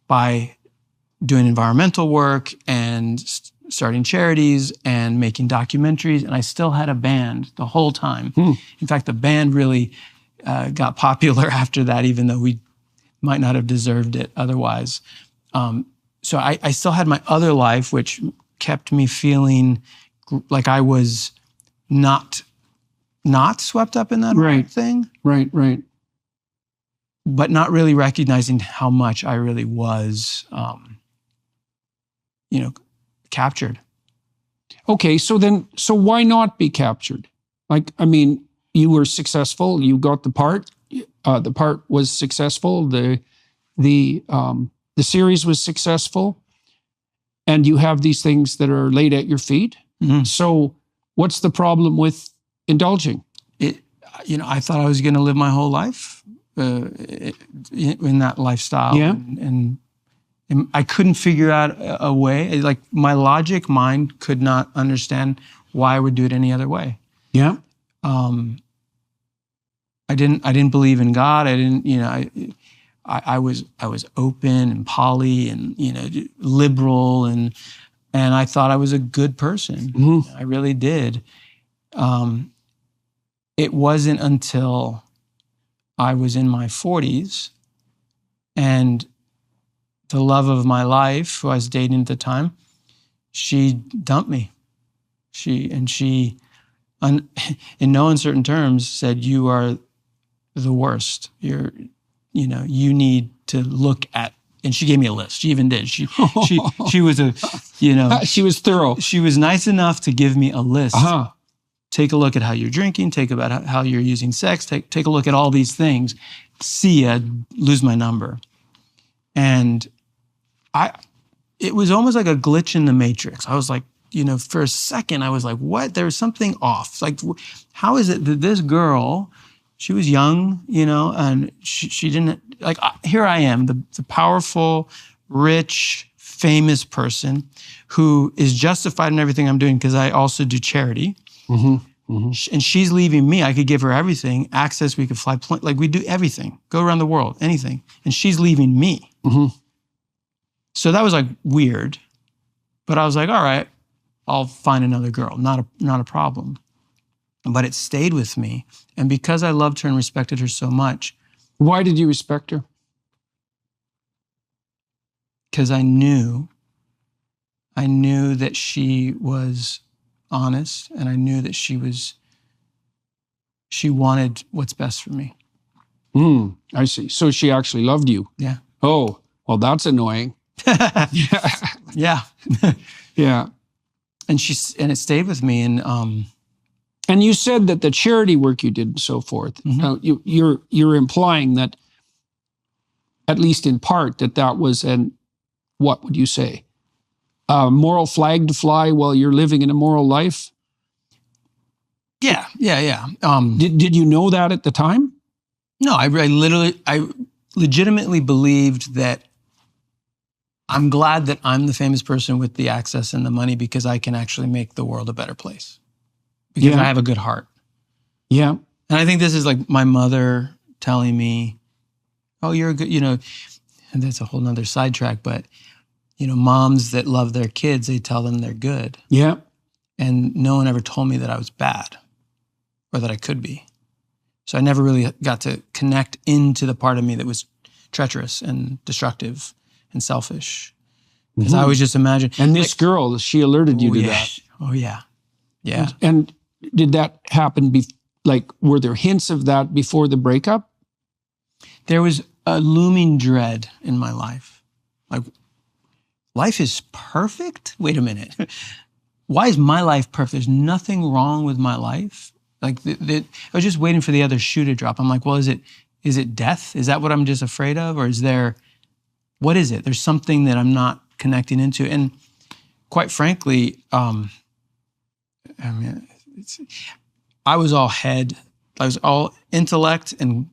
by doing environmental work and starting charities and making documentaries. And I still had a band the whole time. In fact, the band really got popular after that, even though we might not have deserved it otherwise. So I still had my other life, which kept me feeling like I was not swept up in that whole thing. Right. But not really recognizing how much I really was, captured. Okay, so why not be captured? Like, I mean, you were successful. You got the part. The part was successful. The series was successful, and you have these things that are laid at your feet. Mm-hmm. So, what's the problem with indulging? I thought I was going to live my whole life in that lifestyle, and I couldn't figure out a way. Like, my logic mind could not understand why I would do it any other way. Yeah. I didn't believe in God. I didn't, I was open and poly and, liberal and I thought I was a good person. Mm-hmm. I really did. It wasn't until I was in my 40s and the love of my life, who I was dating at the time, she dumped me. She, in no uncertain terms, said, "You are the worst. You need to look at," and she gave me a list. She even did. She was she was thorough. She was nice enough to give me a list. Uh-huh. Take a look at how you're drinking. Take about how you're using sex. Take a look at all these things. See ya, lose my number. And it was almost like a glitch in the matrix. I was like, for a second, I was like, what? There was something off. Like, how is it that this girl, she was young, and she didn't, like, here I am, the powerful, rich, famous person who is justified in everything I'm doing because I also do charity. Mm-hmm. Mm-hmm. And she's leaving me. I could give her everything, access, we could fly, like we do everything, go around the world, anything. And she's leaving me. Mm-hmm. So that was like weird, but I was like, all right, I'll find another girl, not a problem. But it stayed with me. And because I loved her and respected her so much. Why did you respect her? Because I knew that she was honest, and I knew that she wanted what's best for me. I see. So she actually loved you. Yeah. Oh, well, that's annoying. Yeah. Yeah. And it stayed with me. And you said that the charity work you did and so forth. Mm-hmm. Now you're implying that, at least in part, that was what would you say? A moral flag to fly while you're living an immoral life? Yeah. Did you know that at the time? No, I legitimately believed that I'm glad that I'm the famous person with the access and the money because I can actually make the world a better place because I have a good heart. Yeah. And I think this is like my mother telling me, oh, you're a good, and that's a whole nother sidetrack, but moms that love their kids, they tell them they're good. Yeah. And no one ever told me that I was bad or that I could be. So I never really got to connect into the part of me that was treacherous and destructive and selfish. Because I always just imagined. And this girl, she alerted you to that. Oh, yeah. Yeah. And did that happen, were there hints of that before the breakup? There was a looming dread in my life. Like, life is perfect? Wait a minute. Why is my life perfect? There's nothing wrong with my life. Like, I was just waiting for the other shoe to drop. I'm like, well, is it death? Is that what I'm just afraid of? Or what is it? There's something that I'm not connecting into. And quite frankly, I was all head. I was all intellect and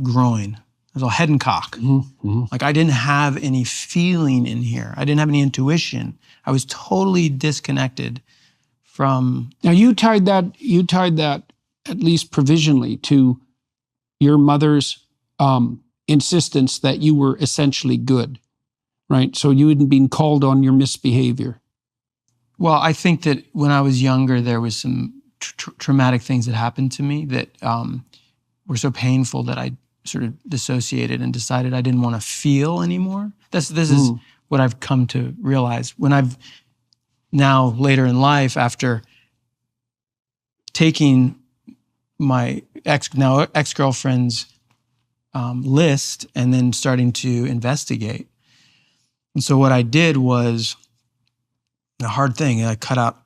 groin. I was all head and cock. Mm-hmm. Like, I didn't have any feeling in here. I didn't have any intuition. I was totally disconnected from. Now you tied that at least provisionally to your mother's insistence that you were essentially good, right? So you hadn't been called on your misbehavior. Well, I think that when I was younger, there was some traumatic things that happened to me that were so painful that I sort of dissociated and decided I didn't want to feel anymore. This is what I've come to realize when I've now later in life, after taking my ex-girlfriend's list and then starting to investigate. And so what I did was a hard thing. I cut out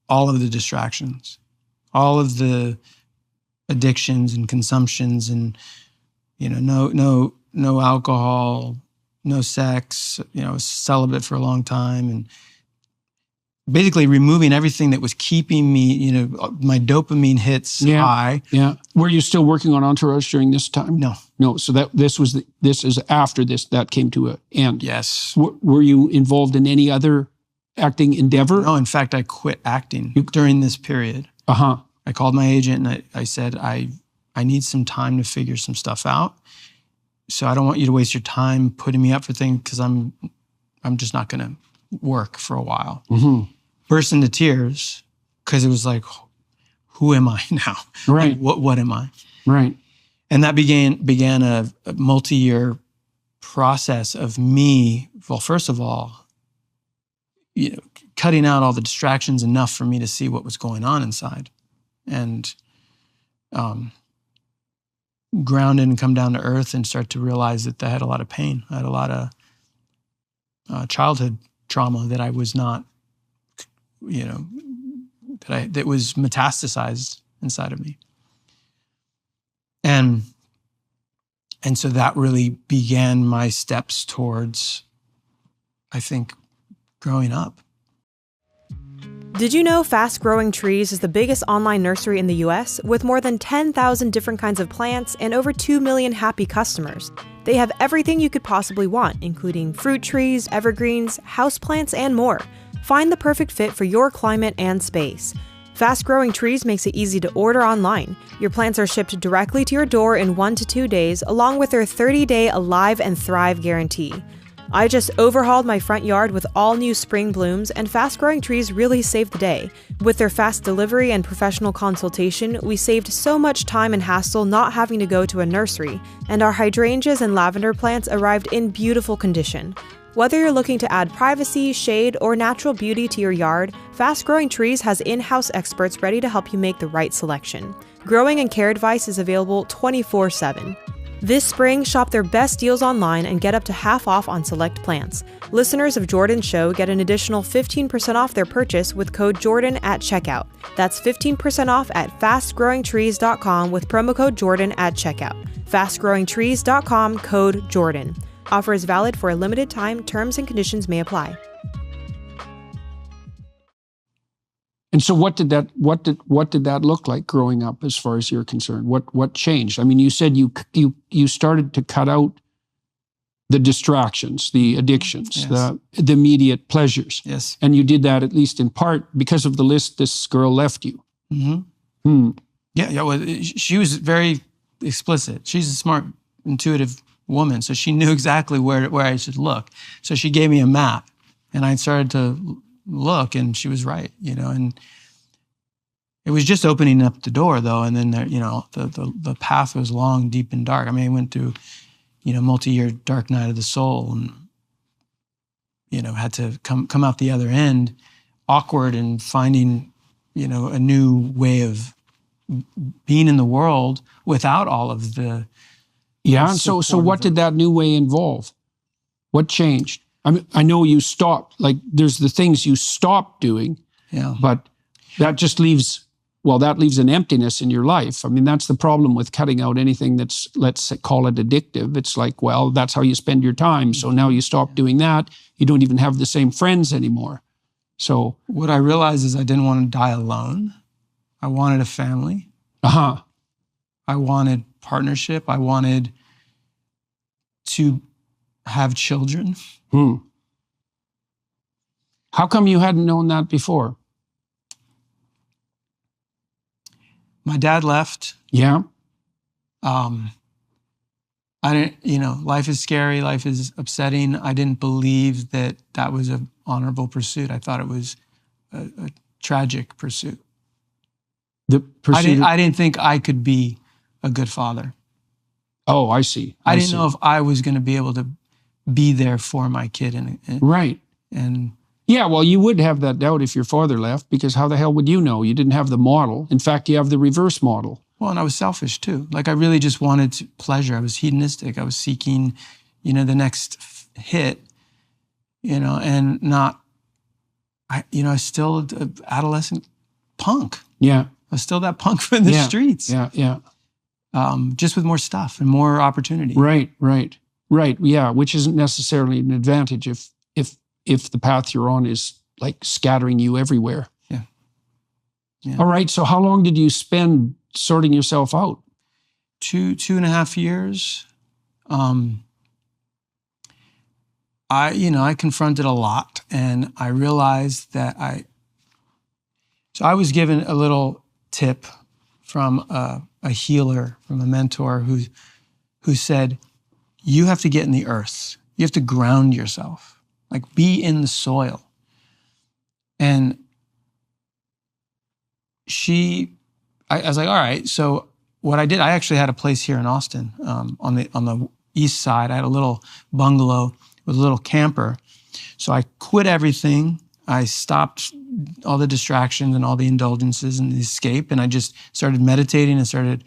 all of the distractions, all of the addictions and consumptions, and no alcohol, no sex. I was celibate for a long time, and basically removing everything that was keeping me, my dopamine hits high. Yeah. Were you still working on Entourage during this time? No. So this is after that came to an end. Yes. Were you involved in any other acting endeavor? No, in fact, I quit acting during this period. Uh-huh. I called my agent and I said, I need some time to figure some stuff out. So I don't want you to waste your time putting me up for things because I'm just not going to work for a while. Mm-hmm. Burst into tears because it was like, who am I now? Right. Like, what am I? Right. And that began a multi-year process of me, well, first of all, cutting out all the distractions enough for me to see what was going on inside, and ground in and come down to earth and start to realize that I had a lot of pain. I had a lot of childhood trauma that I was not, that was metastasized inside of me. And so that really began my steps towards, I think, growing up. Did you know Fast Growing Trees is the biggest online nursery in the US with more than 10,000 different kinds of plants and over 2 million happy customers? They have everything you could possibly want, including fruit trees, evergreens, houseplants, and more. Find the perfect fit for your climate and space. Fast Growing Trees makes it easy to order online. Your plants are shipped directly to your door in 1 to 2 days, along with their 30-day Alive and Thrive guarantee. I just overhauled my front yard with all new spring blooms, and Fast Growing Trees really saved the day. With their fast delivery and professional consultation, we saved so much time and hassle not having to go to a nursery, and our hydrangeas and lavender plants arrived in beautiful condition. Whether you're looking to add privacy, shade, or natural beauty to your yard, Fast Growing Trees has in-house experts ready to help you make the right selection. Growing and care advice is available 24/7. This spring, shop their best deals online and get up to half off on select plants. Listeners of Jordan's show get an additional 15% off their purchase with code Jordan at checkout. That's 15% off at fastgrowingtrees.com with promo code Jordan at checkout. Fastgrowingtrees.com, code Jordan. Offer is valid for a limited time. Terms and conditions may apply. And so what did that look like growing up as far as you're concerned? What changed? I mean, you said you started to cut out the distractions, the addictions, Yes. the immediate pleasures. Yes. And you did that at least in part because of the list this girl left you. Mm-hmm. Yeah. Well, she was very explicit. She's a smart, intuitive woman, so she knew exactly where I should look. So she gave me a map, and I started to look, and she was right, and it was just opening up the door, though. And then there, the path was long, deep, and dark. I mean, I went through, multi-year dark night of the soul, and had to come out the other end, awkward, and finding, a new way of being in the world without all of the. Yeah. And so what did that new way involve? What changed? I mean, I know you stopped. Like, there's the things you stopped doing. Yeah. But that just leaves an emptiness in your life. I mean, that's the problem with cutting out anything that's, let's call it addictive. It's like, well, that's how you spend your time. So now you stop doing that. You don't even have the same friends anymore. So what I realized is I didn't want to die alone. I wanted a family. Uh-huh. I wanted partnership. I wanted to have children. How come you hadn't known that before? My dad left. Yeah. I didn't, life is scary. Life is upsetting. I didn't believe that was an honorable pursuit. I thought it was a tragic pursuit. The pursuit. I didn't think I could be a good father. Oh, I see. I didn't know if I was going to be able to be there for my kid. Right. And yeah, well, you would have that doubt if your father left, because how the hell would you know? You didn't have the model. In fact, you have the reverse model. Well, and I was selfish too. Like, I really just wanted pleasure. I was hedonistic. I was seeking, the next hit, and not, I was still an adolescent punk. Yeah. I was still that punk from the streets. Yeah. Just with more stuff and more opportunity. Right. Yeah, which isn't necessarily an advantage if the path you're on is like scattering you everywhere. Yeah. All right. So how long did you spend sorting yourself out? 2.5 years. I confronted a lot, and I realized that I was given a little tip from a healer, from a mentor who said, you have to get in the earth. You have to ground yourself. Like, be in the soil. And I was like, all right. So what I did, I actually had a place here in Austin, on the east side. I had a little bungalow with a little camper. So I quit everything. I stopped all the distractions and all the indulgences and the escape. And I just started meditating and started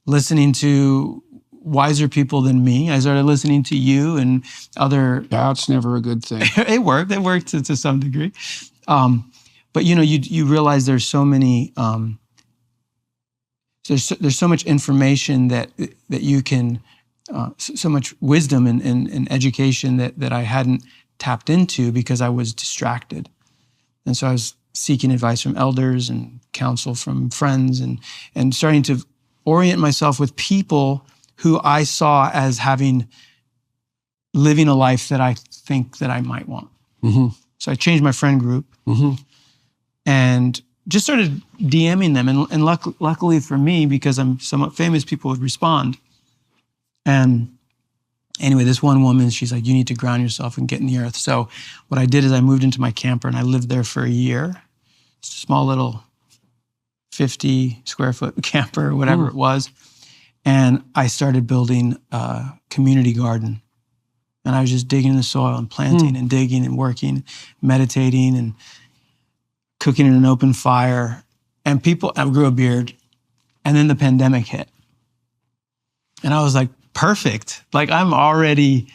listening to wiser people than me. I started listening to you and other. That's never a good thing. It worked to some degree. But you realize there's so many, there's so much information that you can, so much wisdom and education that I hadn't tapped into because I was distracted. And so I was seeking advice from elders and counsel from friends and starting to orient myself with people who I saw as living a life that I think that I might want. Mm-hmm. So I changed my friend group. Mm-hmm. And just started DMing them. And luckily for me, because I'm somewhat famous, people would respond. And anyway, this one woman, she's like, you need to ground yourself and get in the earth. So what I did is I moved into my camper and I lived there for a year. It's a small little 50 square foot camper or whatever it was. And I started building a community garden. And I was just digging in the soil and planting and digging and working, meditating and cooking in an open fire. And I grew a beard. And then the pandemic hit. And I was like, perfect. Like, I'm already,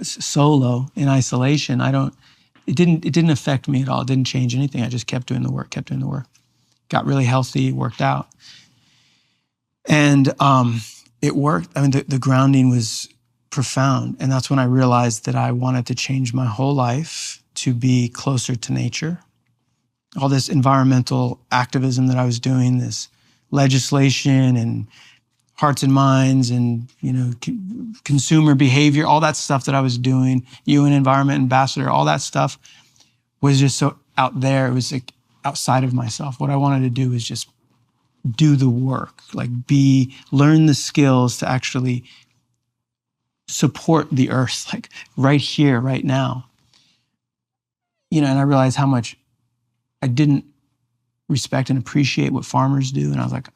solo in isolation. It didn't affect me at all. It didn't change anything. I just kept doing the work. Got really healthy, worked out. And it worked. I mean, the grounding was profound. And that's when I realized that I wanted to change my whole life to be closer to nature. All this environmental activism that I was doing, this legislation and hearts and minds and, consumer behavior, all that stuff that I was doing, UN Environment Ambassador, all that stuff was just so out there. It was like outside of myself. What I wanted to do was just do the work, like learn the skills to actually support the earth, like right here, right now. And I realized how much I didn't respect and appreciate what farmers do. And I was like,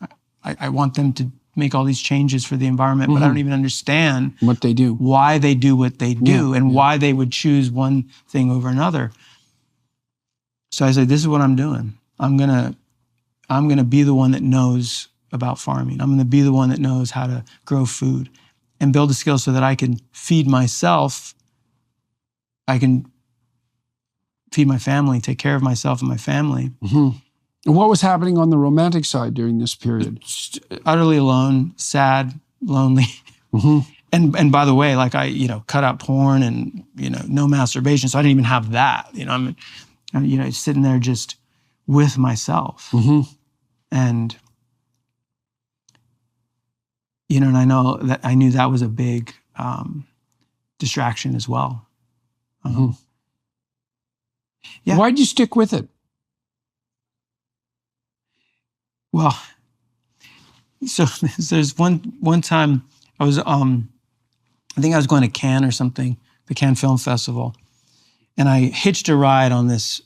I want them to make all these changes for the environment, but I don't even understand what they do, why they do what they do, and why they would choose one thing over another. So I said, this is what I'm doing. I'm gonna be the one that knows about farming. I'm gonna be the one that knows how to grow food and build a skill so that I can feed myself. I can feed my family, take care of myself and my family. And what was happening on the romantic side during this period? Just utterly alone, sad, lonely. And by the way, like I, cut out porn and, no masturbation. So I didn't even have that. I'm sitting there just with myself. And, and I knew that was a big distraction as well. Yeah. Why'd you stick with it? Well, so there's one time I was, I think I was going to Cannes or something, the Cannes Film Festival, and I hitched a ride on this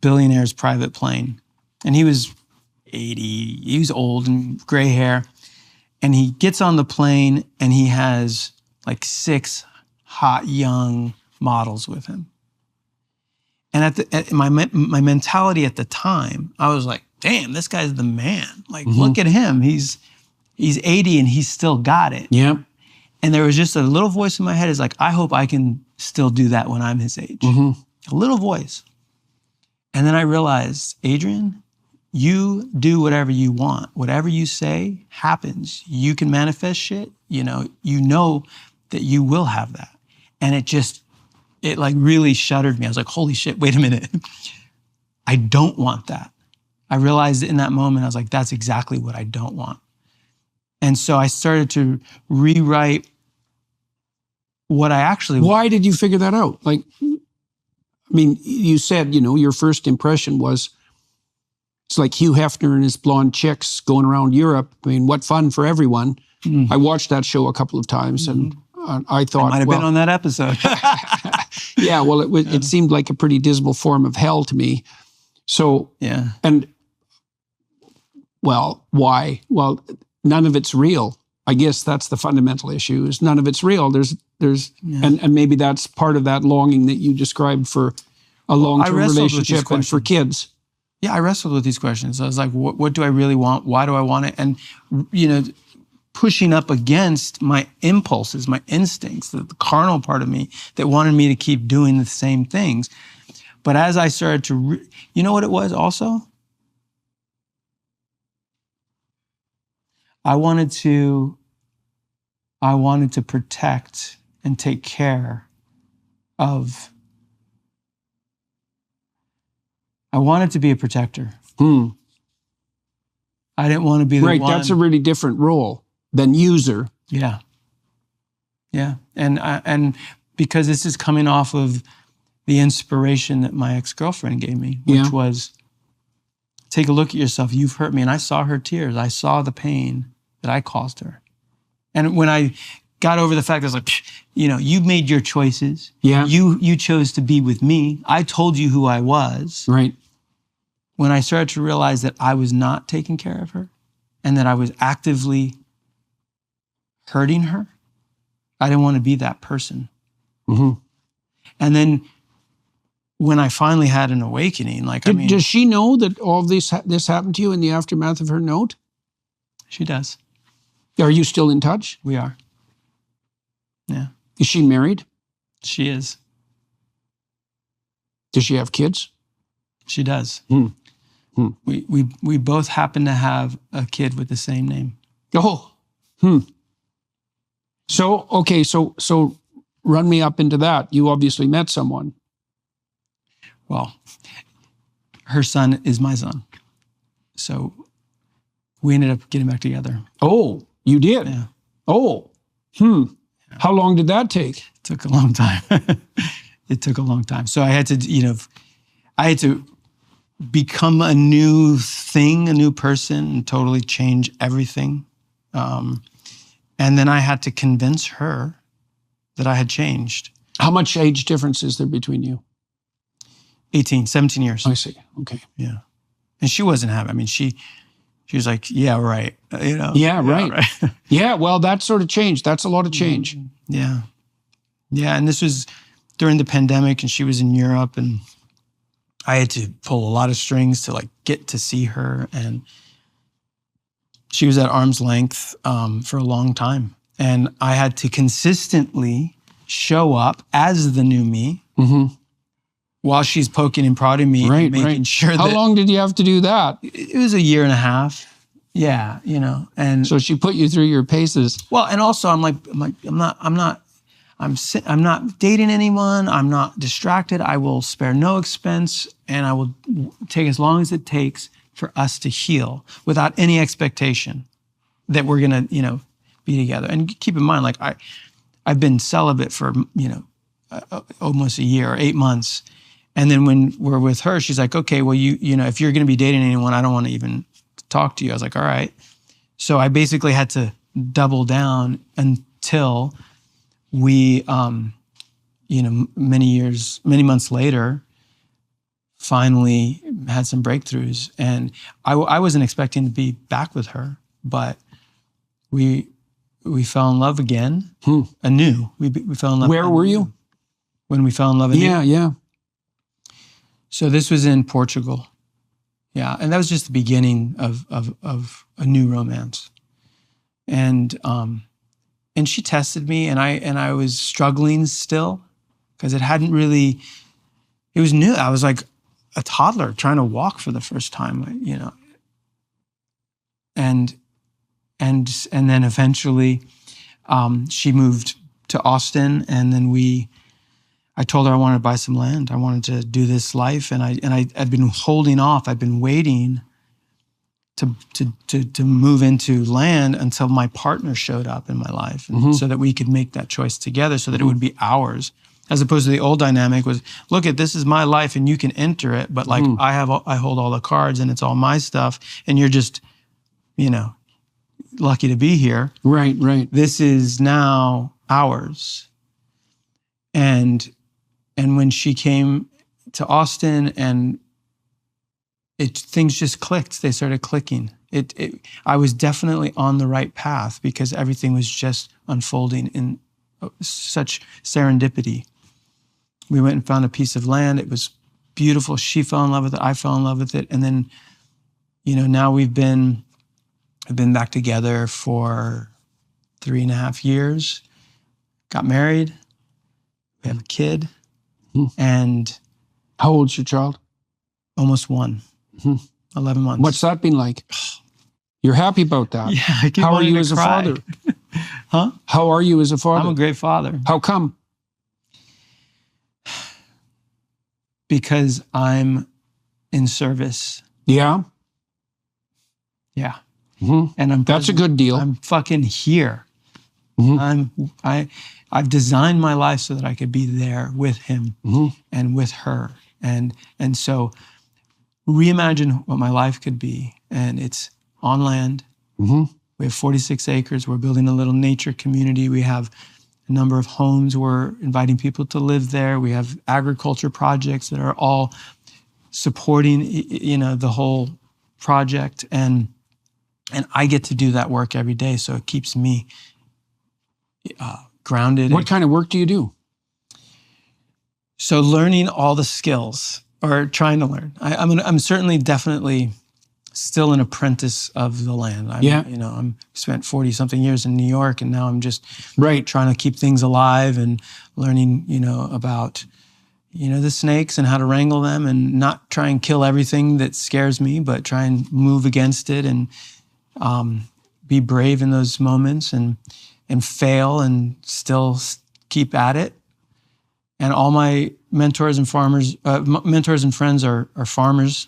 billionaire's private plane. And he was 80, he was old and gray hair. And he gets on the plane and he has like 6 hot young models with him. And my mentality at the time, I was like, damn, this guy's the man. Like, look at him. He's 80 and he's still got it. Yeah. And there was just a little voice in my head is like, I hope I can still do that when I'm his age. A little voice. And then I realized, Adrian, you do whatever you want. Whatever you say happens. You can manifest shit. You know that you will have that. And it like really shuddered me. I was like, holy shit, wait a minute. I don't want that. I realized in that moment, I was like, that's exactly what I don't want. And so I started to rewrite what I actually want. Why did you figure that out? Like, I mean, you said, your first impression was, it's like Hugh Hefner and his blonde chicks going around Europe. I mean, what fun for everyone. I watched that show a couple of times and I thought, I might have been on that episode. Yeah, well, it seemed like a pretty dismal form of hell to me. So, yeah. And, well, why? Well, none of it's real. I guess that's the fundamental issue, is none of it's real. And maybe that's part of that longing that you described for a long-term relationship and for kids. Yeah, I wrestled with these questions. I was like, what do I really want? Why do I want it? And, pushing up against my impulses, my instincts, the carnal part of me that wanted me to keep doing the same things. But as I started to, you know what it was also? I wanted to protect and take care of, I wanted to be a protector. I didn't want to be the one. Right, that's a really different role than user. Yeah. Yeah. And because this is coming off of the inspiration that my ex-girlfriend gave me, which was, take a look at yourself. You've hurt me. And I saw her tears. I saw the pain that I caused her. And when I got over the fact, I was like, you made your choices. Yeah. You chose to be with me. I told you who I was. Right. When I started to realize that I was not taking care of her and that I was actively hurting her, I didn't want to be that person. And then when I finally had an awakening, does she know that all this happened to you in the aftermath of her note? She does. Are you still in touch? We are. Yeah. Is she married? She is. Does she have kids? She does. We both happen to have a kid with the same name. Oh. So, okay, so run me up into that. You obviously met someone. Well, her son is my son. So we ended up getting back together. Oh, You did? Yeah. Oh, How long did that take? It took a long time. It took a long time. So I had to become a new thing, a new person, and totally change everything. And then I had to convince her that I had changed. How much age difference is there between you? 17 years. I see. Okay. Yeah. And she wasn't happy. I mean, she was like, yeah, right. Yeah, right. Yeah, well, that sort of change. That's a lot of change. Yeah. Yeah. And this was during the pandemic, and she was in Europe, and I had to pull a lot of strings to get to see her. And she was at arm's length for a long time. And I had to consistently show up as the new me while she's poking and prodding me, and making sure that. How long did you have to do that? It was a year and a half. Yeah, and so she put you through your paces. Well, and also I'm not dating anyone. I'm not distracted. I will spare no expense, and I will take as long as it takes for us to heal without any expectation that we're gonna, be together. And keep in mind, I've been celibate for almost a year or 8 months, and then when we're with her, she's like, okay, well, if you're gonna be dating anyone, I don't want to even talk to you. I was like, all right. So I basically had to double down until we, many months later, finally had some breakthroughs. And I wasn't expecting to be back with her, but we fell in love again, anew. We fell in love. Where were you? When we fell in love anew? Yeah. So this was in Portugal. Yeah, and that was just the beginning of a new romance. And she tested me, and I was struggling still because it was new. I was like a toddler trying to walk for the first time, And then eventually she moved to Austin, and then I told her I wanted to buy some land. I wanted to do this life, and I'd been holding off. I'd been waiting to move into land until my partner showed up in my life, and so that we could make that choice together, so that it would be ours, as opposed to the old dynamic was, look, this is my life, and you can enter it, but I hold all the cards, and it's all my stuff, and you're just, lucky to be here. Right. This is now ours, and when she came to Austin, and things just clicked. They started clicking. I was definitely on the right path because everything was just unfolding in such serendipity. We went and found a piece of land. It was beautiful. She fell in love with it. I fell in love with it. And then, now we've been back together for 3.5 years. Got married. We have a kid. And how old's your child? Almost 1. 11 months. What's that been like? You're happy about that? Yeah. I keep How are wanting you to as a cry. father? Huh? How are you as a father? I'm a great father. How come? Because I'm in service. Yeah. Yeah. And That's a good deal. I'm fucking here. I've designed my life so that I could be there with him and with her. And so reimagine what my life could be. And it's on land. We have 46 acres. We're building a little nature community. We have a number of homes. We're inviting people to live there. We have agriculture projects that are all supporting, the whole project. And I get to do that work every day. So it keeps me grounded. What kind of work do you do? So learning all the skills, or trying to learn. I'm certainly definitely still an apprentice of the land. I'm spent 40 something years in New York, and now I'm just trying to keep things alive and learning, about, the snakes and how to wrangle them, and not try and kill everything that scares me, but try and move against it and be brave in those moments and fail and still keep at it. And all my mentors and friends are farmers.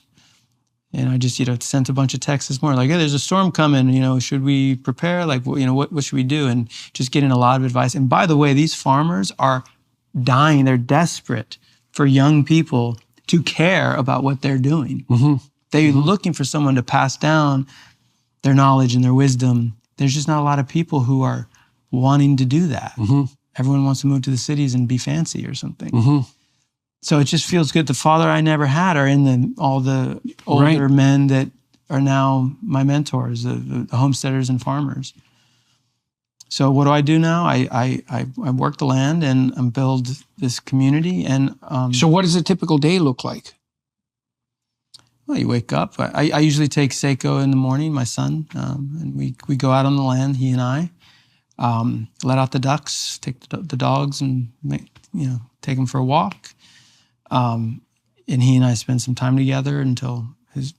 And I just, sent a bunch of texts this morning, like, hey, there's a storm coming, should we prepare? Like, what should we do? And just getting a lot of advice. And by the way, these farmers are dying. They're desperate for young people to care about what they're doing. They're looking for someone to pass down their knowledge and their wisdom. There's just not a lot of people who are wanting to do that. Everyone wants to move to the cities and be fancy or something. So it just feels good. The father I never had are in all the older men that are now my mentors, the homesteaders and farmers. So what do I do now? I work the land and build this community. And so what does a typical day look like? Well, you wake up. I usually take Seiko in the morning, my son, and we go out on the land, he and I, let out the ducks, take the dogs, and take them for a walk. And he and I spend some time together until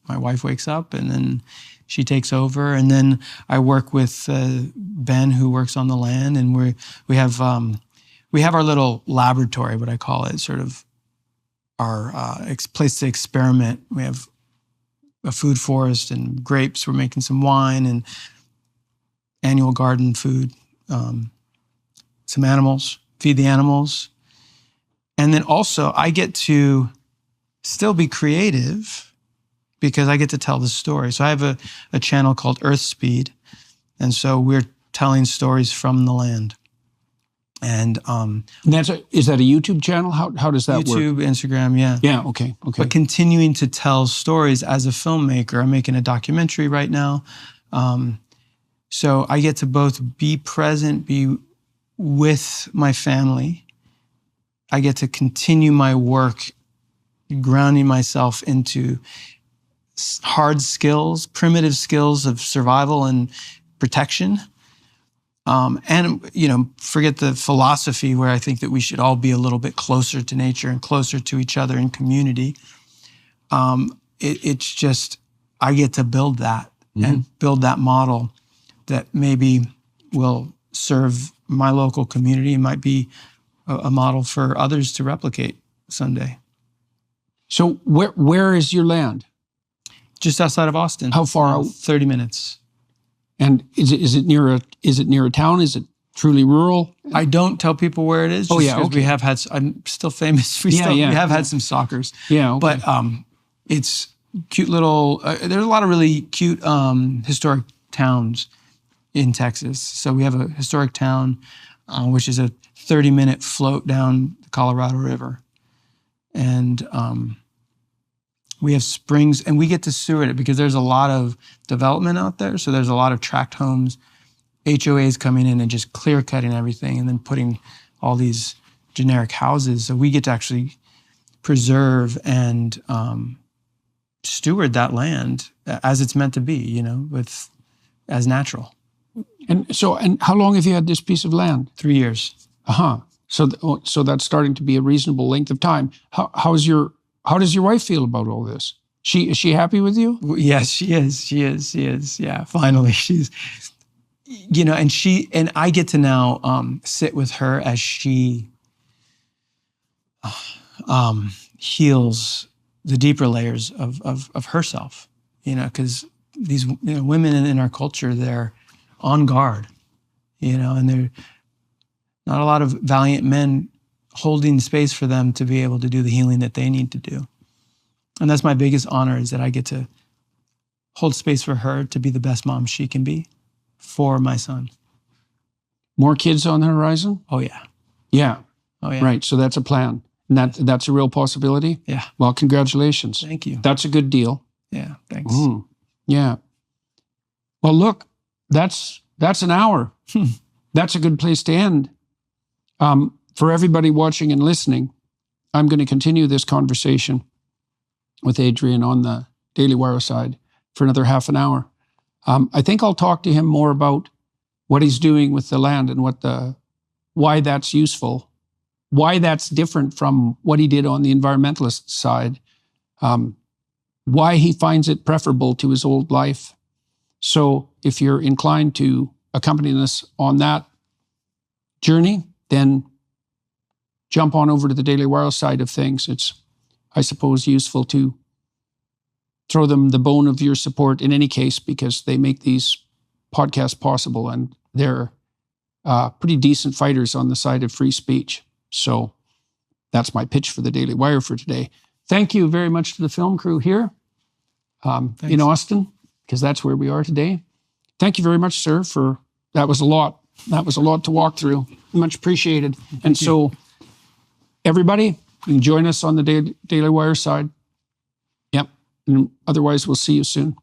my wife wakes up, and then she takes over. And then I work with Ben, who works on the land, and we have our little laboratory, what I call it, sort of our place to experiment. We have a food forest and grapes. We're making some wine and annual garden food, some animals, feed the animals. And then also I get to still be creative because I get to tell the story. So I have a channel called Earth Speed. And so we're telling stories from the land. And is that a YouTube channel? How does that work? YouTube, Instagram, yeah. Yeah, okay. But continuing to tell stories as a filmmaker. I'm making a documentary right now. So I get to both be present, be with my family. I get to continue my work, grounding myself into hard skills, primitive skills of survival and protection. And forget the philosophy where I think that we should all be a little bit closer to nature and closer to each other in community. It's just, I get to build that and build that model that maybe will serve my local community and might be a model for others to replicate someday. So where is your land? Just outside of Austin. How far out? 30 minutes. And is it near a town? Is it truly rural? I don't tell people where it is. Just because we have had. I'm still famous. We have had some stalkers. Yeah, okay. But it's cute little. There's a lot of really cute historic towns in Texas. So we have a historic town, which is a 30-minute float down the Colorado River, and we have springs, and we get to steward it because there's a lot of development out there. So there's a lot of tract homes, HOAs coming in and just clear cutting everything and then putting all these generic houses. So we get to actually preserve and steward that land as it's meant to be, as natural. And how long have you had this piece of land? 3 years. So that's starting to be a reasonable length of time. How does your wife feel about all this? Is she happy with you? Yes, she is. Yeah, finally, she's, and I get to now sit with her as she heals the deeper layers of herself. Because these women in our culture, they're on guard, and they're not a lot of valiant men holding space for them to be able to do the healing that they need to do. And that's my biggest honor, is that I get to hold space for her to be the best mom she can be for my son. More kids on the horizon? Oh, yeah. Yeah. Oh, yeah. Right. So that's a plan. And that's a real possibility? Yeah. Well, congratulations. Thank you. That's a good deal. Yeah. Thanks. Yeah. Well, look, that's an hour. That's a good place to end. For everybody watching and listening, I'm going to continue this conversation with Adrian on the Daily Wire side for another half an hour. I think I'll talk to him more about what he's doing with the land and why that's useful, why that's different from what he did on the environmentalist side, why he finds it preferable to his old life. So if you're inclined to accompany us on that journey, then jump on over to the Daily Wire side of things. It's, I suppose, useful to throw them the bone of your support in any case, because they make these podcasts possible, and they're pretty decent fighters on the side of free speech. So that's my pitch for the Daily Wire for today. Thank you very much to the film crew here in Austin, because that's where we are today. Thank you very much, sir, that was a lot. That was a lot to walk through. Much appreciated. And so everybody, you can join us on the Daily Wire side. Yep. And otherwise, we'll see you soon.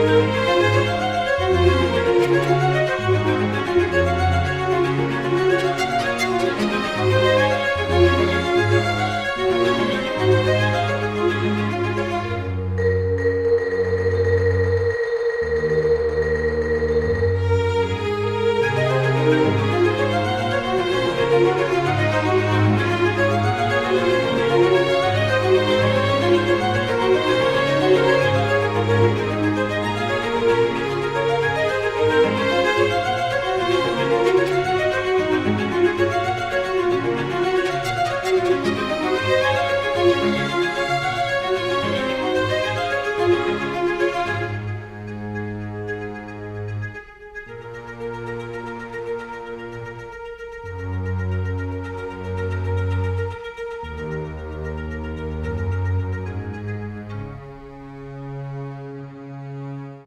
Thank you.